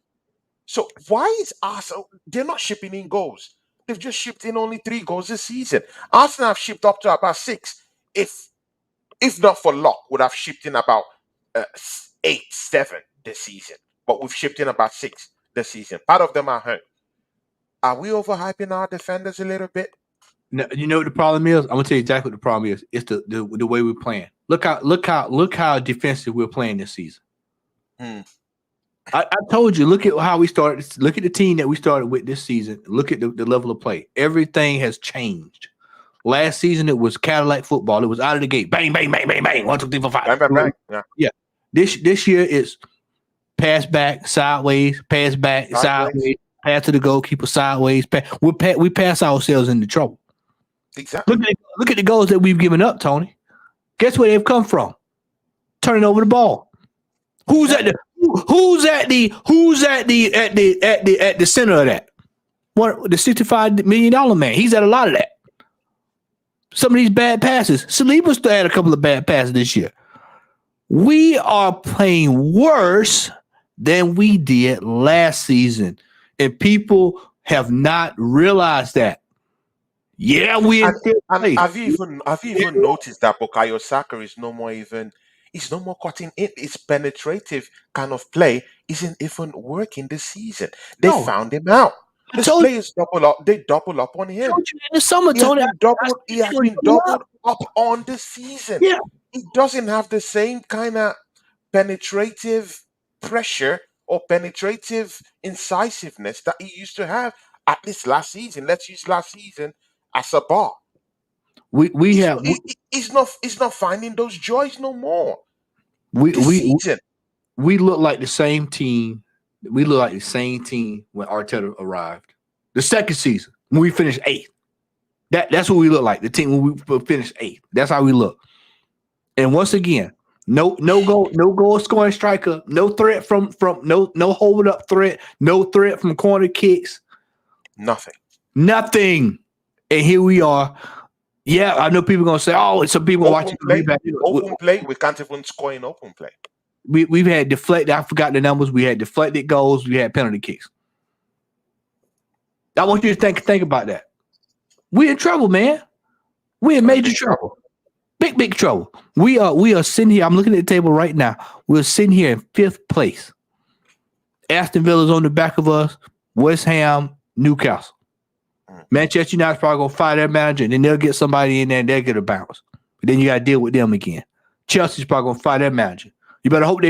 So why is Arsenal? They're not shipping in goals. They've just shipped in only 3 goals this season. Arsenal have shipped up to about 6. If not for luck, would have shipped in about 8, 7 this season. But we've shipped in about 6 this season. Part of them are home. Are we overhyping our defenders a little bit? No, you know what the problem is? I'm gonna tell you exactly what the problem is. It's the way we're playing. Look how defensive we're playing this season. Hmm. I told you, look at how we started. Look at the team that we started with this season. Look at the level of play. Everything has changed. Last season it was Cadillac football. It was out of the gate. Bang, bang, bang, bang, bang. 1, 2, 3, 4, 5. Bang, bang, bang. Yeah. Yeah. This year it's pass back, sideways, Sideways. pass to the goalkeeper, sideways. We pass ourselves into trouble. Exactly. Look at the goals that we've given up, Tony. Guess where they've come from? Turning over the ball. Who's at the center of that? What, the $65 million man? He's at a lot of that. Some of these bad passes. Saliba still had a couple of bad passes this year. We are playing worse than we did last season, and people have not realized that. Yeah, we in fifth And place. have you even noticed that Bukayo Saka is no more even he's no more cutting in. His penetrative kind of play isn't even working this season. They No, found him out. I This told players double up. They double up on him. you in the summer, He has Tony. been doubled. He has been doubled up on this season. Yeah, He doesn't have the same kind of penetrative pressure or penetrative incisiveness that he used to have at least last season. Let's use last season as a bar. we He's have he's not finding those joys no more we this we season. we look like the same team. We look like the same team when Arteta arrived. The second season when we finished eighth. That's what we look like. The team when we finished eighth. That's how we look. And once again, no goal scoring striker, no threat from no hold up threat, no threat from corner kicks, Nothing. nothing. And here we are. Yeah, I know people gonna say, "Oh, some people Open watching the play. rebound." Open play. We can't even score in open play. We've had deflected. I forgot the numbers. We had deflected goals. We had penalty kicks. I want you to think about that. We're in trouble, man. We're in major trouble. Big trouble. We are sitting here. I'm looking at the table right now. We're sitting here in fifth place. Aston Villa's on the back of us. West Ham, Newcastle. Manchester United's probably gonna fire their manager, and then they'll get somebody in there and they'll get a bounce. But then you gotta deal with them again. Chelsea's probably gonna fire their manager. You better hope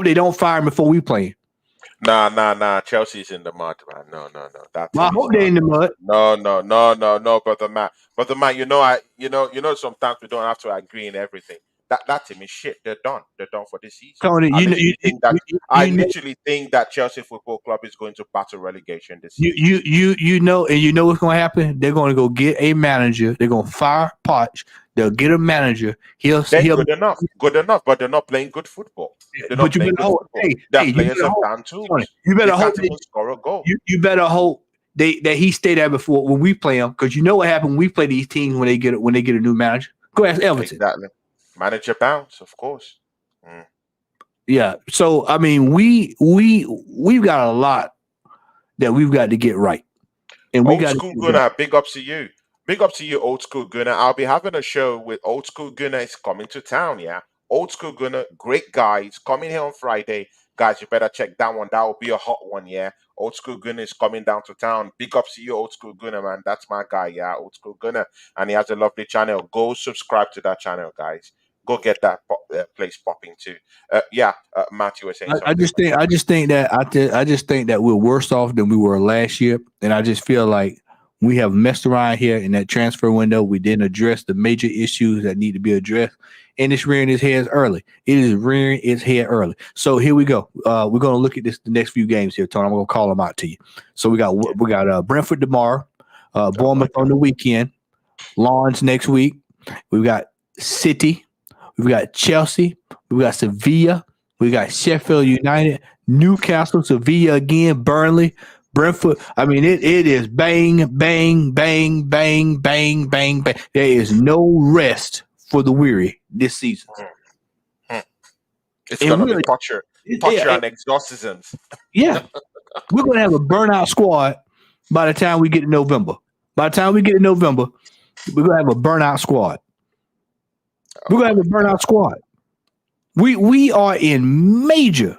they don't fire him before we play him. Nah. Chelsea's in the mud, man. No. That Well, I team is hope they're in the mud. no, brother Matt. Brother Matt, sometimes we don't have to agree in everything. that team is shit. They're done. They're done for this season. Tony, I you know, literally think that I you know, literally think that Chelsea Football Club is going to battle relegation this you, season. you, you, you know, and you know what's going to happen? They're going to go get a manager. They're going to fire Potch. They'll get a manager. Then He'll, good enough, but they're not playing good football. They're not but you playing better good hope. football. Hey, Their you players better are hope. damn Tony, tools. you They better hope can't even score a goal. you better hope that he stay there before when we play them, because you know what happened when we play these teams when they get a new manager. Go ask Everton. Exactly. Manager bounce, of course. Mm. Yeah. So I mean, we've got a lot that we've got to get right, and we Old got to school get it done. Gunner, big ups to you. Big up to you, old school Gunner. I'll be having a show with old school Gunner. Is coming to town, yeah. Old school Gunner, great guy. He's coming here on Friday. Guys, you better check that one. That will be a hot one, yeah. Old school Gunner is coming down to town. Big ups to you, old school Gunner, man. That's my guy, yeah. Old school Gunner. And he has a lovely channel. Go subscribe to that channel, guys. Go get that place popping too. Yeah, Matt, you were saying something. I just think that we're worse off than we were last year, and I just feel like we have messed around here in that transfer window. We didn't address the major issues that need to be addressed, and it's rearing its head early. It is rearing its head early. So here we go. We're going to look at the next few games here, Tony. I'm going to call them out to you. So we got Brentford tomorrow, Oh my Bournemouth on God. the weekend, Lawrence next week. We've got City. We've got Chelsea. We've got Sevilla. We got Sheffield United, Newcastle, Sevilla again, Burnley, Brentford. I mean, it is bang, bang, bang, bang, bang, bang, bang. There is no rest for the weary this season. Mm. It's And gonna be really, torture and exorcisms. yeah, we're going to have a burnout squad by the time we get to November. By the time we get to November, we're going to have a burnout squad. We're Oh going to my have a burnout God. squad. We are in major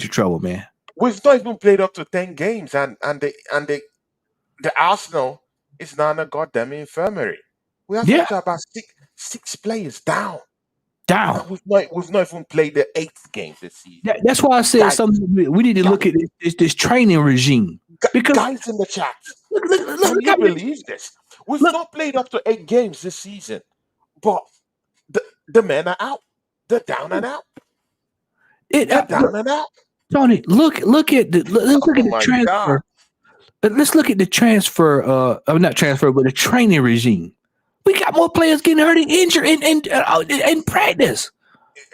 trouble, man. We've not even played up to 10 games, and the Arsenal is now in a goddamn infirmary. We have Yeah, up to about six players down, down. and we've not even played the eighth game this season. That's why I said Guys, something. We need to guys, look at this training regime because guys in the chat, can look you at me. believe this? We've Look, not played up to 8 games this season, but the men are out. They're down and out. They're look, down and out. Tony. Let's look Oh at the my God. transfer. Let's look at the transfer. Not transfer, but the training regime. We got more players getting hurt and injured in practice.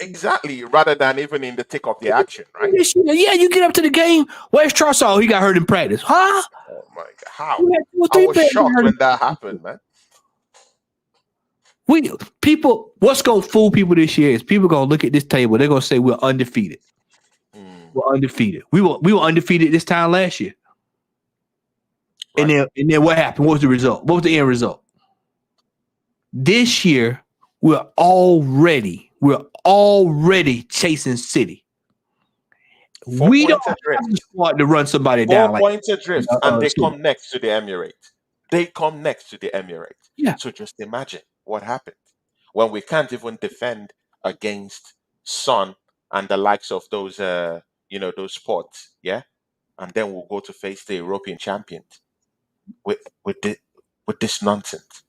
Exactly. Rather than even in the thick of the action, right? Yeah, you get up to the game. Where's Charles? He got hurt in practice, huh? Oh my God. How? We had two or I three was players get shocked hurt. when that happened, man. What's gonna fool people this year is people gonna look at this table. They're gonna say we're undefeated. Mm, We're undefeated. We were undefeated this time last year. And right. then what happened? What was the result? What was the end result? This year, we're already chasing City. Four We don't points have the adrift. squad to run somebody down 4 points adrift. And they City. come next to the Emirates. They come next to the Emirates. Yeah. So just imagine what happened when we can't even defend against Sun and the likes of those sports. Yeah. And then we'll go to face the European champions with this with this nonsense.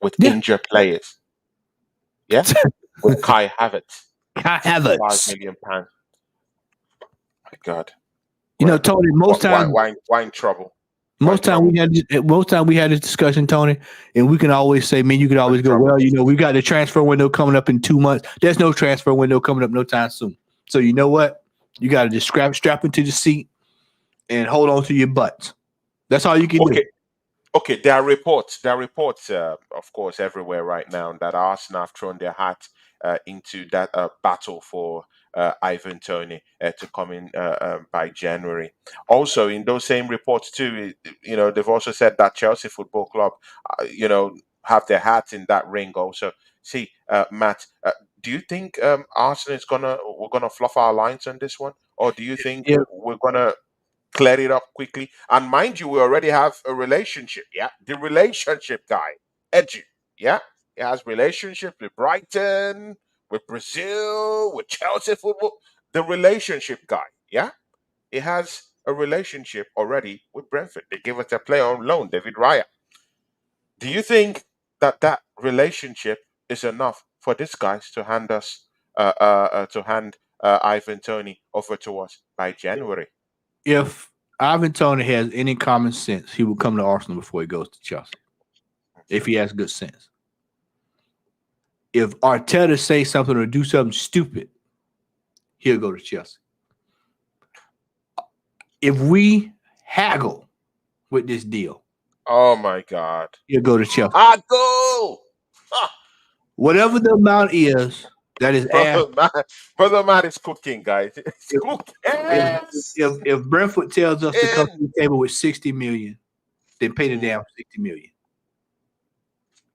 With Yeah. injured players. Yeah. With Kai Havertz. Kai 55 Havertz. million pounds. My God. You know, Well, Tony, why in trouble? Why in most time trouble? we had this discussion, Tony, and we can always say, man, you can Why in always go, trouble? well, we got the transfer window coming up in 2 months. There's no transfer window coming up no time soon. So you know what? You got to just strap into the seat and hold on to your butts. That's all you can do. Okay. There are reports. Of course, everywhere right now that Arsenal have thrown their hat into that battle for Ivan Toney to come in by January. Also, in those same reports too, they've also said that Chelsea Football Club, have their hats in that ring. Also, see, Matt, do you think Arsenal we're gonna fluff our lines on this one, or do you think Yeah. we're gonna clear it up quickly? And mind you, we already have a relationship. Yeah, the relationship guy, Edu. Yeah, he has relationships with Brighton, with Brazil, with Chelsea football. The relationship guy. Yeah, he has a relationship already with Brentford. They give us a player on loan, David Raya. Do you think that relationship is enough for these guys to hand us to hand Ivan Tony over to us by January. If Ivan Tony has any common sense, he will come to Arsenal before he goes to Chelsea. If he has good sense. If Arteta say something or do something stupid, he'll go to Chelsea. If we haggle with this deal, Oh my God! he'll go to Chelsea. I go. Ah, Whatever the amount is that is asked, brother man, brother man is cooking, guys. It's if, cooking. if, Yes. if Brentford tells us to come And to the table with 60 million, then pay the mm, damn 60 million.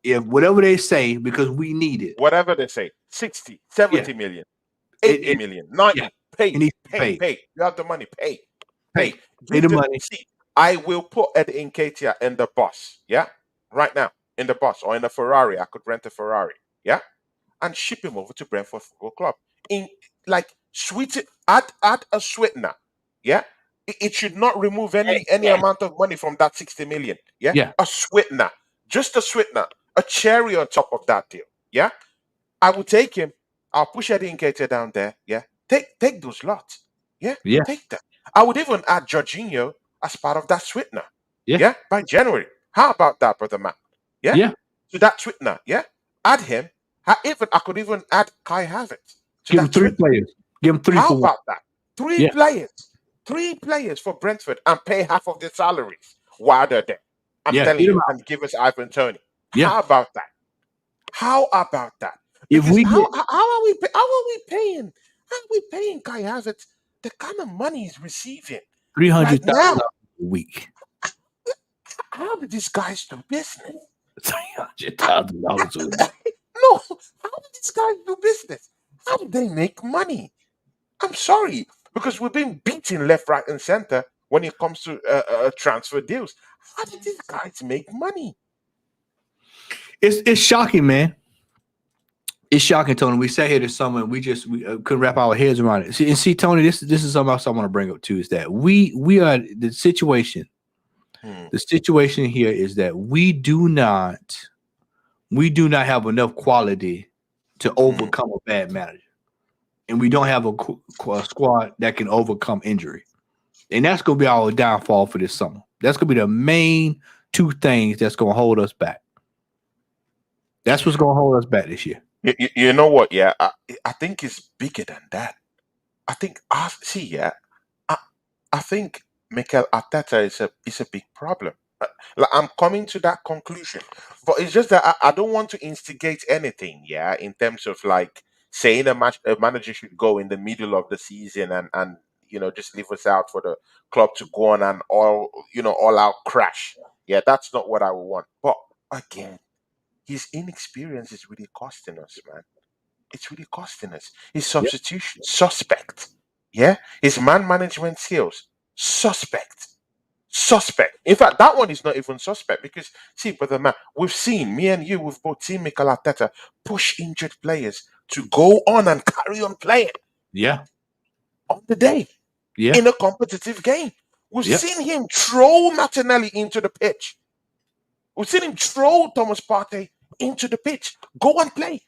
If whatever they say, because we need it, whatever they say, 60, yeah, 70 million, it, 80 it million, yeah, 90, it pay, needs to be pay, paid. pay. You have the money, pay, Pay, pay. pay Give the the money. see. I will put Eddie Nketiah in the bus. Yeah, right now in the bus or in a Ferrari. I could rent a Ferrari. Yeah, and ship him over to Brentford Football Club. In like sweet add a sweetener. Yeah. It should not remove any amount of money from that 60 million. Yeah. Yeah, A sweetener. Just a sweetener. A cherry on top of that deal. Yeah. I will take him. I'll push Eddie Nketiah down there. Yeah. Take those lots. Yeah. yeah, Take them. I would even add Jorginho as part of that sweetener. yeah, Yeah. By January. How about that, brother man? Yeah. yeah. To that sweetener. Yeah. Add him. I could even add Kai Havertz to Give them that three sweetener. players. Give them three How for one. about that? Three Yeah, players. Three players for Brentford and pay half of their salaries while they're there. I'm yeah. telling Get them you, out. and give us Ivan Tony. Yeah. How about that? How about that? If Because we get how are we paying Kai Havertz the kind of money he's receiving three right hundred thousand now? dollars a week, How do these guys do business? $300,000 a week. No, how do these guys do business? How do they make money? I'm sorry, because we've been beaten left, right, and center when it comes to transfer deals. How did these guys make money? It's shocking, man. It's shocking, Tony. We sat here this summer and we couldn't wrap our heads around it. See, Tony, this is something else I want to bring up too. Is that we are the situation. Hmm. The situation here is that we do not have enough quality to Hmm. overcome a bad manager, and we don't have a squad that can overcome injury, and that's going to be our downfall for this summer. That's going to be the main two things that's going to hold us back. That's what's going to hold us back this year. You know what? Yeah, I think it's bigger than that. I think I see. Yeah, I, I think Mikel Arteta is a big problem. Like, I'm coming to that conclusion, but it's just that I don't want to instigate anything. Yeah, in terms of like saying a manager should go in the middle of the season and just leave us out for the club to go on and all out crash. Yeah, that's not what I would want. But again, his inexperience is really costing us, man. It's really costing us. His Yep. substitution suspect. Yeah, his man management skills suspect. Suspect. In fact, that one is not even suspect because, see, brother man, we've seen me and you, we've both seen Mikel Arteta push injured players to go on and carry on playing Yeah. on the day Yeah. in a competitive game. We've Yep. seen him throw Martinelli into the pitch. We've seen him throw Thomas Partey into the pitch. Go and play.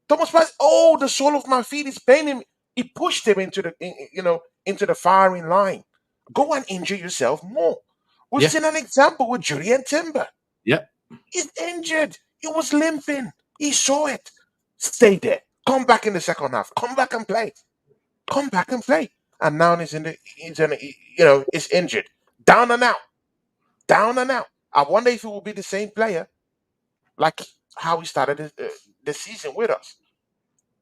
Thomas Partey, oh, the sole of my feet is paining me. He pushed him into the firing line. Go and injure yourself more. We've Yeah. seen an example with Julian Timber. Yep. He's injured. He was limping. He saw it. Stay there. Come back in the second half. Come back and play. Come back and play. And now he's injured. Down and out. Down and out. I wonder if it will be the same player like how he started the season with us.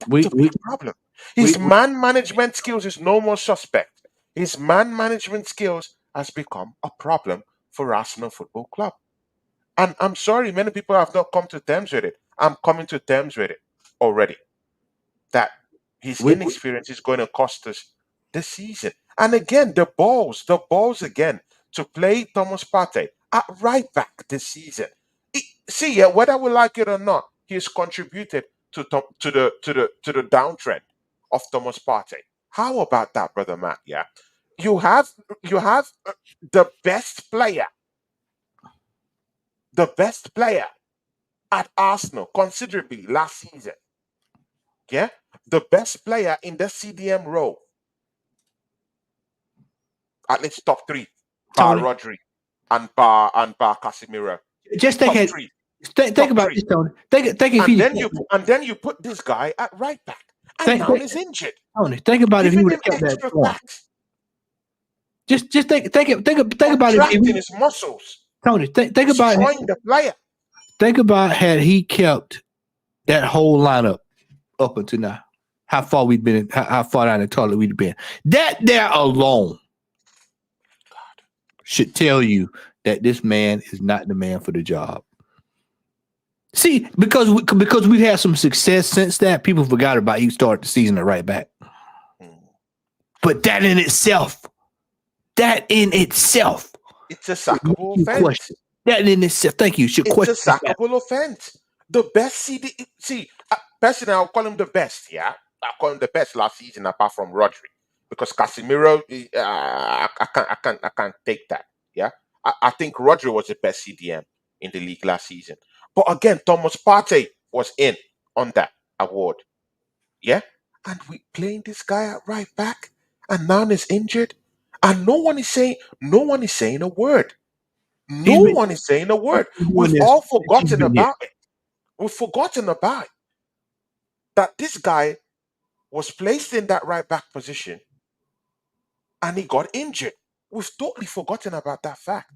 That's We a we big problem. we, His man management skills is no more suspect. His man management skills has become a problem for Arsenal Football Club. And I'm sorry, many people have not come to terms with it. I'm coming to terms with it already. That his we, we inexperience is going to cost us this season. And again, the balls again to play Thomas Partey at right back this season. See, yeah, whether we like it or not, he's contributed to the downtrend of Thomas Partey. How about that, brother Matt? Yeah, you have you have the best player, the best player at Arsenal considerably last season. Yeah, the best player in the CDM role, at least top three, bar Tony. Rodri and bar Casemiro. Just think Top it. three, Think top about three. this, Tony. Think if And he then you put this guy at right back, and think, now think he's injured, Tony. Think about if he giving would him have kept that extra form. tax, Just think about if contracting he, his muscles, Tony. destroying the player. Think about had he kept that whole lineup up until now. How far we've been, how far down the toilet we've been. That there alone should tell you that this man is not the man for the job. See, because we've had some success since that, people forgot about he started the season at right back. But that in itself, It's a sackable you offense. question that in itself. Thank you. Should It's question a sackable offense. The best CD. See, personally, I'll call him the best. Yeah, I'll call him the best last season, apart from Rodri, because Casemiro, I can't take that. Yeah, I think Rodri was the best CDM in the league last season. But again, Thomas Partey was in on that award. Yeah, and we playing this guy at right back, and now he's injured, and no one is saying a word. he's No been one is saying a word. doing We've this all since he's forgotten been here. about it. We've forgotten about it, that this guy was placed in that right back position and he got injured. We've totally forgotten about that fact.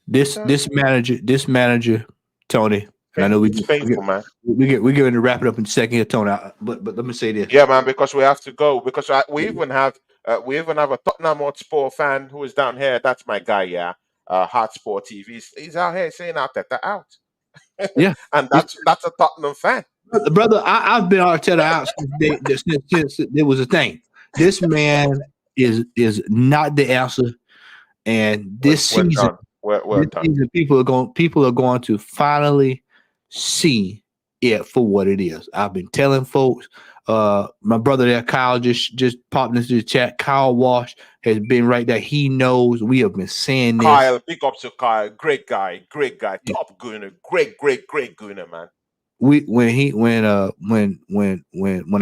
This So this manager, Tony, and I know it's painful, man. we're going to wrap it up in a second here, Tony. But let me say this. Yeah, man, because we have to go. Because we even have a Tottenham Hotspur fan who is down here. That's my guy, yeah. Hotspur TV. He's out here saying out that they're out, Yeah, and this that's a Tottenham fan. brother, I've been Arteta out since there was a thing. This man is not the answer, and We're done. We're this done. season, people are going to finally see it for what it is. I've been telling folks. My brother there, Kyle, just popped into the chat. Kyle Wash has been right there. He knows we have been saying this. Kyle, big up to Kyle. Great guy, top gooner, great gooner, man. We when he when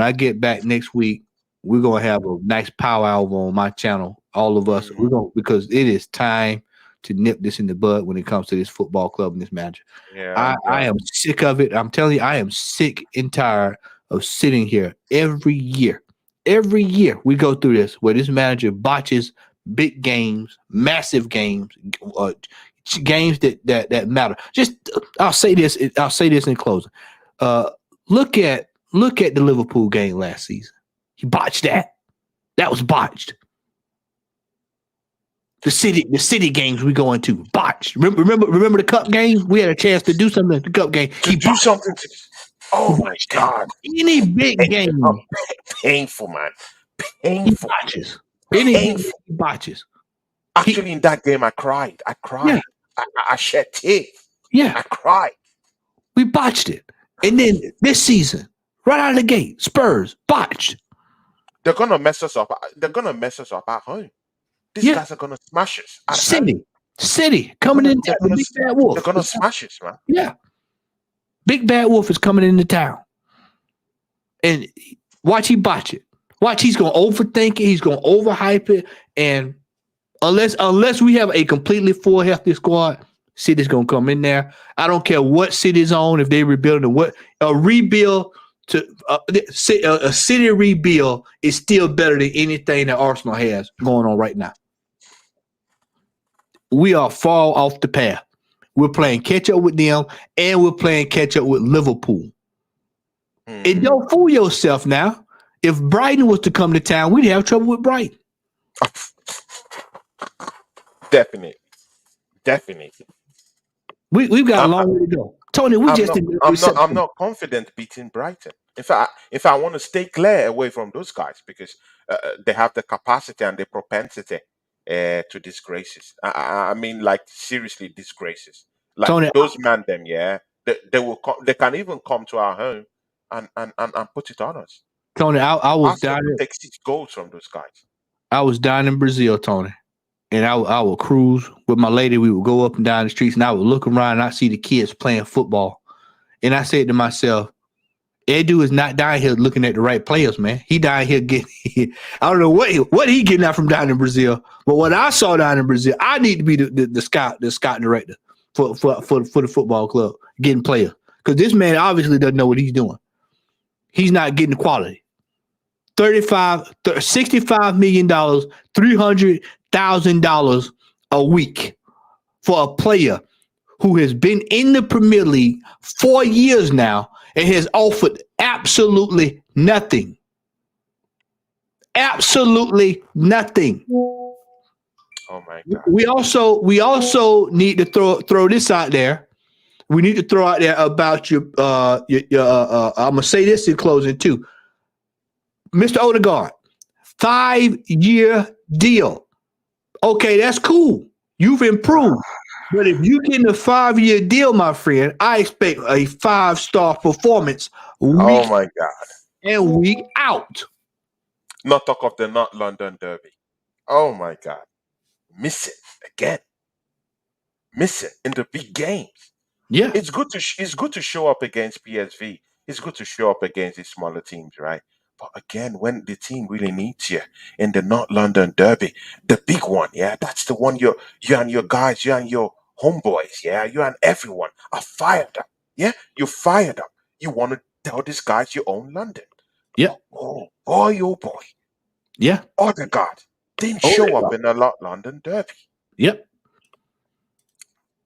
I get back next week, we're gonna have a nice powwow on my channel. All of us, we're Mhm. gonna because it is time to nip this in the bud when it comes to this football club and this manager. Yeah, I am sick of it. I'm telling you, I am sick and tired of sitting here every year. Every year we go through this where this manager botches big games, massive games, uh, games that matter. Just I'll say this. I'll say this in closing. Uh, look at the Liverpool game last season. He botched that. That was botched. The city games we go into botched. Remember the cup game? We had a chance to do something at the cup game. to He do botched. something to. He Oh my botched that. God, Any big game, oh, painful, man, he painful, botches. Any big game, painful. he botches. He Actually, in that game, I cried. I yeah cried. I shed tears. yeah. I cried. We botched it. And then this season, right out of the gate, Spurs botched. They're gonna mess us up. They're gonna mess us up at home. These Yeah, guys are gonna smash us at home. City They're coming gonna, in they're the gonna, big bad they're wolf. gonna smash us, man. Yeah, big bad wolf is coming into town, and watch he botch it. Watch he's gonna overthink it. He's gonna overhype it, and unless we have a completely full healthy squad, City's gonna come in there. I don't care what City's on if they rebuild or what a rebuild to a City rebuild is still better than anything that Arsenal has going on right now. We are far off the path. We're playing catch up with them, and we're playing catch up with Liverpool. And Mm. don't fool yourself now. If Brighton was to come to town, we'd have trouble with Brighton. Definitely, definitely. We've got a I'm, long way to go. Tony, we I'm just not. in I'm not. I'm September. not confident beating Brighton. If I want to stay clear away from those guys because they have the capacity and the propensity to disgraces. I mean, like seriously disgraces. Like Tony, those man, them, yeah. They will. They can even come to our home and put it on us. I was Arsenal down could in take 6 goals from those guys. I was down in Brazil, Tony. and I would cruise with my lady. We would go up and down the streets, and I would look around and I see the kids playing football. And I said to myself, Edu is not down here looking at the right players, man. He down here getting, I don't know what he getting out from down in Brazil, but what I saw down in Brazil, I need to be the scout director for the football club, getting players. Because this man obviously doesn't know what he's doing. He's not getting the quality. $65 million, $300,000 a week for a player who has been in the Premier League 4 years now and has offered absolutely nothing. Absolutely nothing. Oh my God. We also need to throw this out there. We need to throw out there about your I'm gonna say this in closing too. Mr. Odegaard, 5-year deal. Okay, that's cool. You've improved. But if you get a 5-year deal, my friend, I expect a 5-star performance Oh week my God. and week out. Not talk of the North London Derby. Oh my God. Miss it again. Miss it in the big games. Yeah. It's good to show up against PSV. It's good to show up against the smaller teams, right? But again, when the team really needs you in the North London Derby, the big one, yeah, that's the one you and your guys, you and your homeboys, yeah, you and everyone are fired up. Yeah, you're fired up. You want to tell these guys you own London. Yeah. But oh boy, Yeah. Odegaard didn't Oh, show up in the London Derby. yep.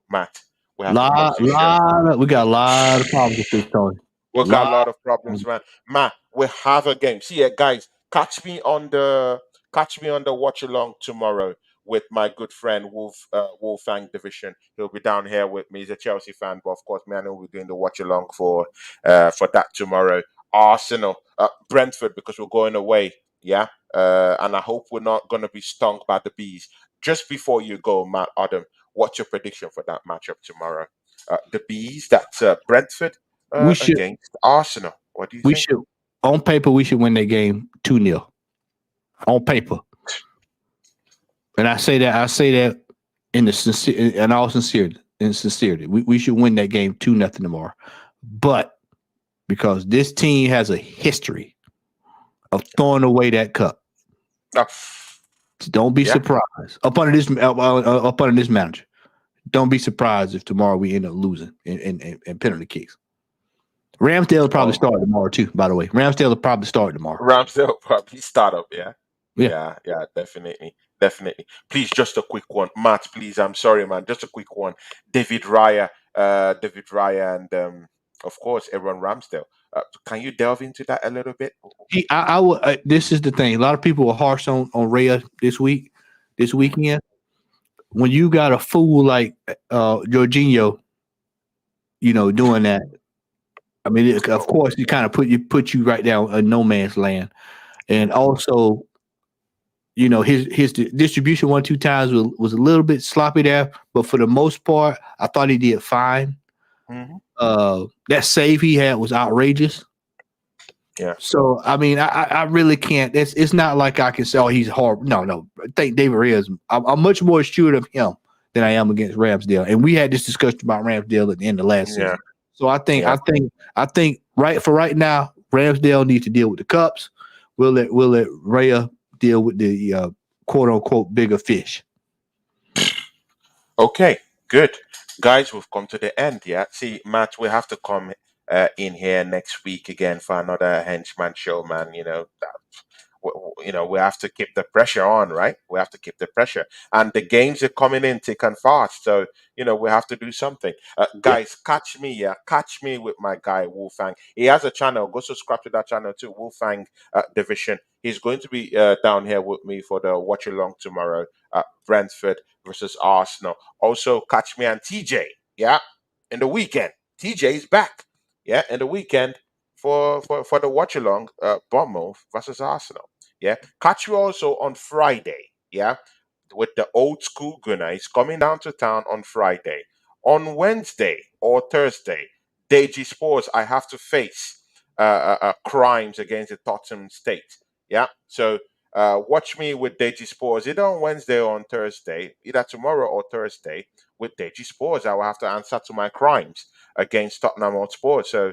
Matt, we have to come to We got a lot of problems with this, Tony. we got a Lot. lot of problems, man. Man, we have a game. See, guys, catch me on the watch along tomorrow with my good friend Wolfang Division. He'll be down here with me. He's a Chelsea fan, but of course, man, we're doing the watch along for that tomorrow. Arsenal, Brentford, because we're going away. Yeah, and I hope we're not going to be stung by the bees. Just before you go, Matt Adam, what's your prediction for that matchup tomorrow? The bees. That's Brentford We should against Arsenal. What do you we think? should on paper we should win that game 2-0. On paper. And I say that in all sincerity. We should win that game 2-0 tomorrow. But because this team has a history of throwing away that cup. Uh, Don't be yeah. surprised. Up under this manager. Don't be surprised if tomorrow we end up losing in penalty kicks. Ramsdale will probably Oh, start tomorrow too, by the way. Ramsdale will probably start tomorrow. Ramsdale probably start up. Yeah. Yeah. Yeah, definitely. Definitely. Please, just a quick one. Matt, please, I'm sorry, man. Just a quick one. David Raya, and of course, Aaron Ramsdale. Can you delve into that a little bit? I will. This is the thing. A lot of people were harsh on Rhea this weekend. When you got a fool like Jorginho, doing that, I mean, of course, you kind of put you right down a no man's land, and also, his distribution 1-2 times was a little bit sloppy there, but for the most part, I thought he did fine. Hmm. That save he had was outrageous. Yeah. So I mean, I really can't. It's not like I can say, oh, he's horrible. No. I think David Reyes. I'm much more assured of him than I am against Ramsdale. And we had this discussion about Ramsdale at the end of last Yeah. season. So I think Yeah. right now, Ramsdale needs to deal with the cups. We'll let Rhea deal with the quote unquote bigger fish. Okay, good. Guys, we've come to the end, yeah? See, Matt, we have to come in here next week again for another Henchman show, man. We have to keep the pressure on, right? We have to keep the pressure. And the games are coming in thick and fast. So, we have to do something. Yeah. Guys, catch me, yeah? Catch me with my guy, Wolfang. He has a channel. Go subscribe to that channel too, Wolfang Division. He's going to be down here with me for the watch along tomorrow. Brentford versus Arsenal. Also, catch me and TJ, yeah, in the weekend. TJ is back, yeah, in the weekend for the watch along. Bournemouth versus Arsenal, yeah. Catch you also on Friday, yeah, with the old school gunner. He's coming down to town on Friday. On Wednesday or Thursday, Deji Sports, I have to face crimes against the Tottenham State. Yeah. So Watch me with Deji Sports either on Wednesday or on Thursday, either tomorrow or Thursday with Deji Sports. I will have to answer to my crimes against Tottenham Hotspur. So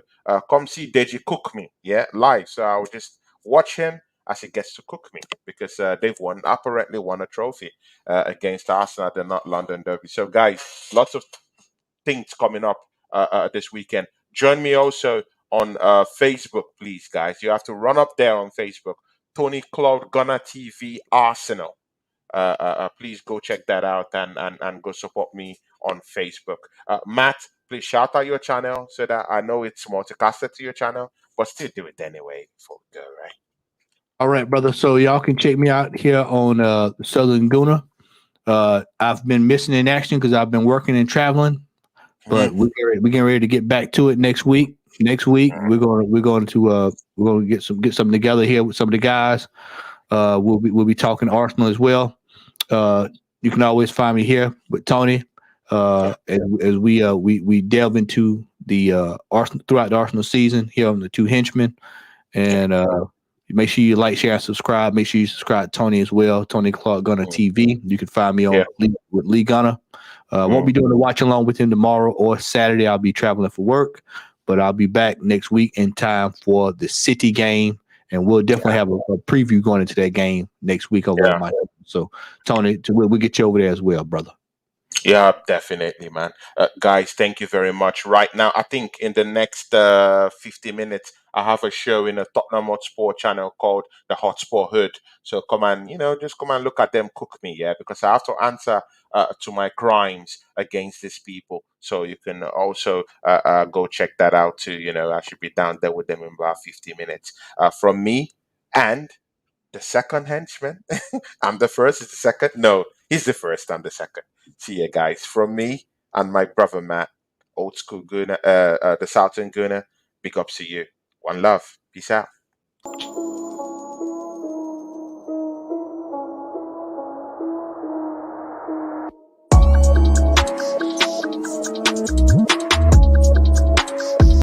come see Deji cook me, yeah, live. So I'll just watch him as he gets to cook me because they've apparently won a trophy against Arsenal at the North London Derby. So guys, lots of things coming up this weekend. Join me also on Facebook, please, guys. You have to run up there on Facebook. Tony Cloud Gunner TV Arsenal. Please go check that out and go support me on Facebook. Matt, please shout out your channel so that I know it's multicasted to your channel, but still do it anyway before we go, right? All right, brother. So y'all can check me out here on Southern Guna. I've been missing in action because I've been working and traveling, but Mhm. we're getting ready to get back to it next week. Next week we're going to get something together here with some of the guys. We'll be talking Arsenal as well. You can always find me here with Tony Yeah. as we delve into the Arsenal throughout the Arsenal season here on the Two Henchmen. Yeah. And make sure you like, share, and subscribe. Make sure you subscribe to Tony as well. Tony Clark Gunner Mm. TV. You can find me Yeah. on with Lee Gunner. Won't Mm. be doing the watch along with him tomorrow or Saturday. I'll be traveling for work, but I'll be back next week in time for the City game, and we'll definitely Yeah. have a preview going into that game next week over on Yeah. my. So Tony, we'll get you over there as well, brother. Yeah, definitely, man. Guys, thank you very much. Right now, I think in the next 50 minutes, I have a show in a Tottenham Hotspur channel called the Hotspur Hood. So come and, just come and look at them cook me, yeah, because I have to answer to my crimes against these people. So you can also go check that out too. I should be down there with them in about 50 minutes. From me and the second henchman. I'm the first. Is the second? No, he's the first. I'm the second. See you guys. From me and my brother Matt, old school Gunner, the Southern Gunner. Big ups to you. One love. Peace out.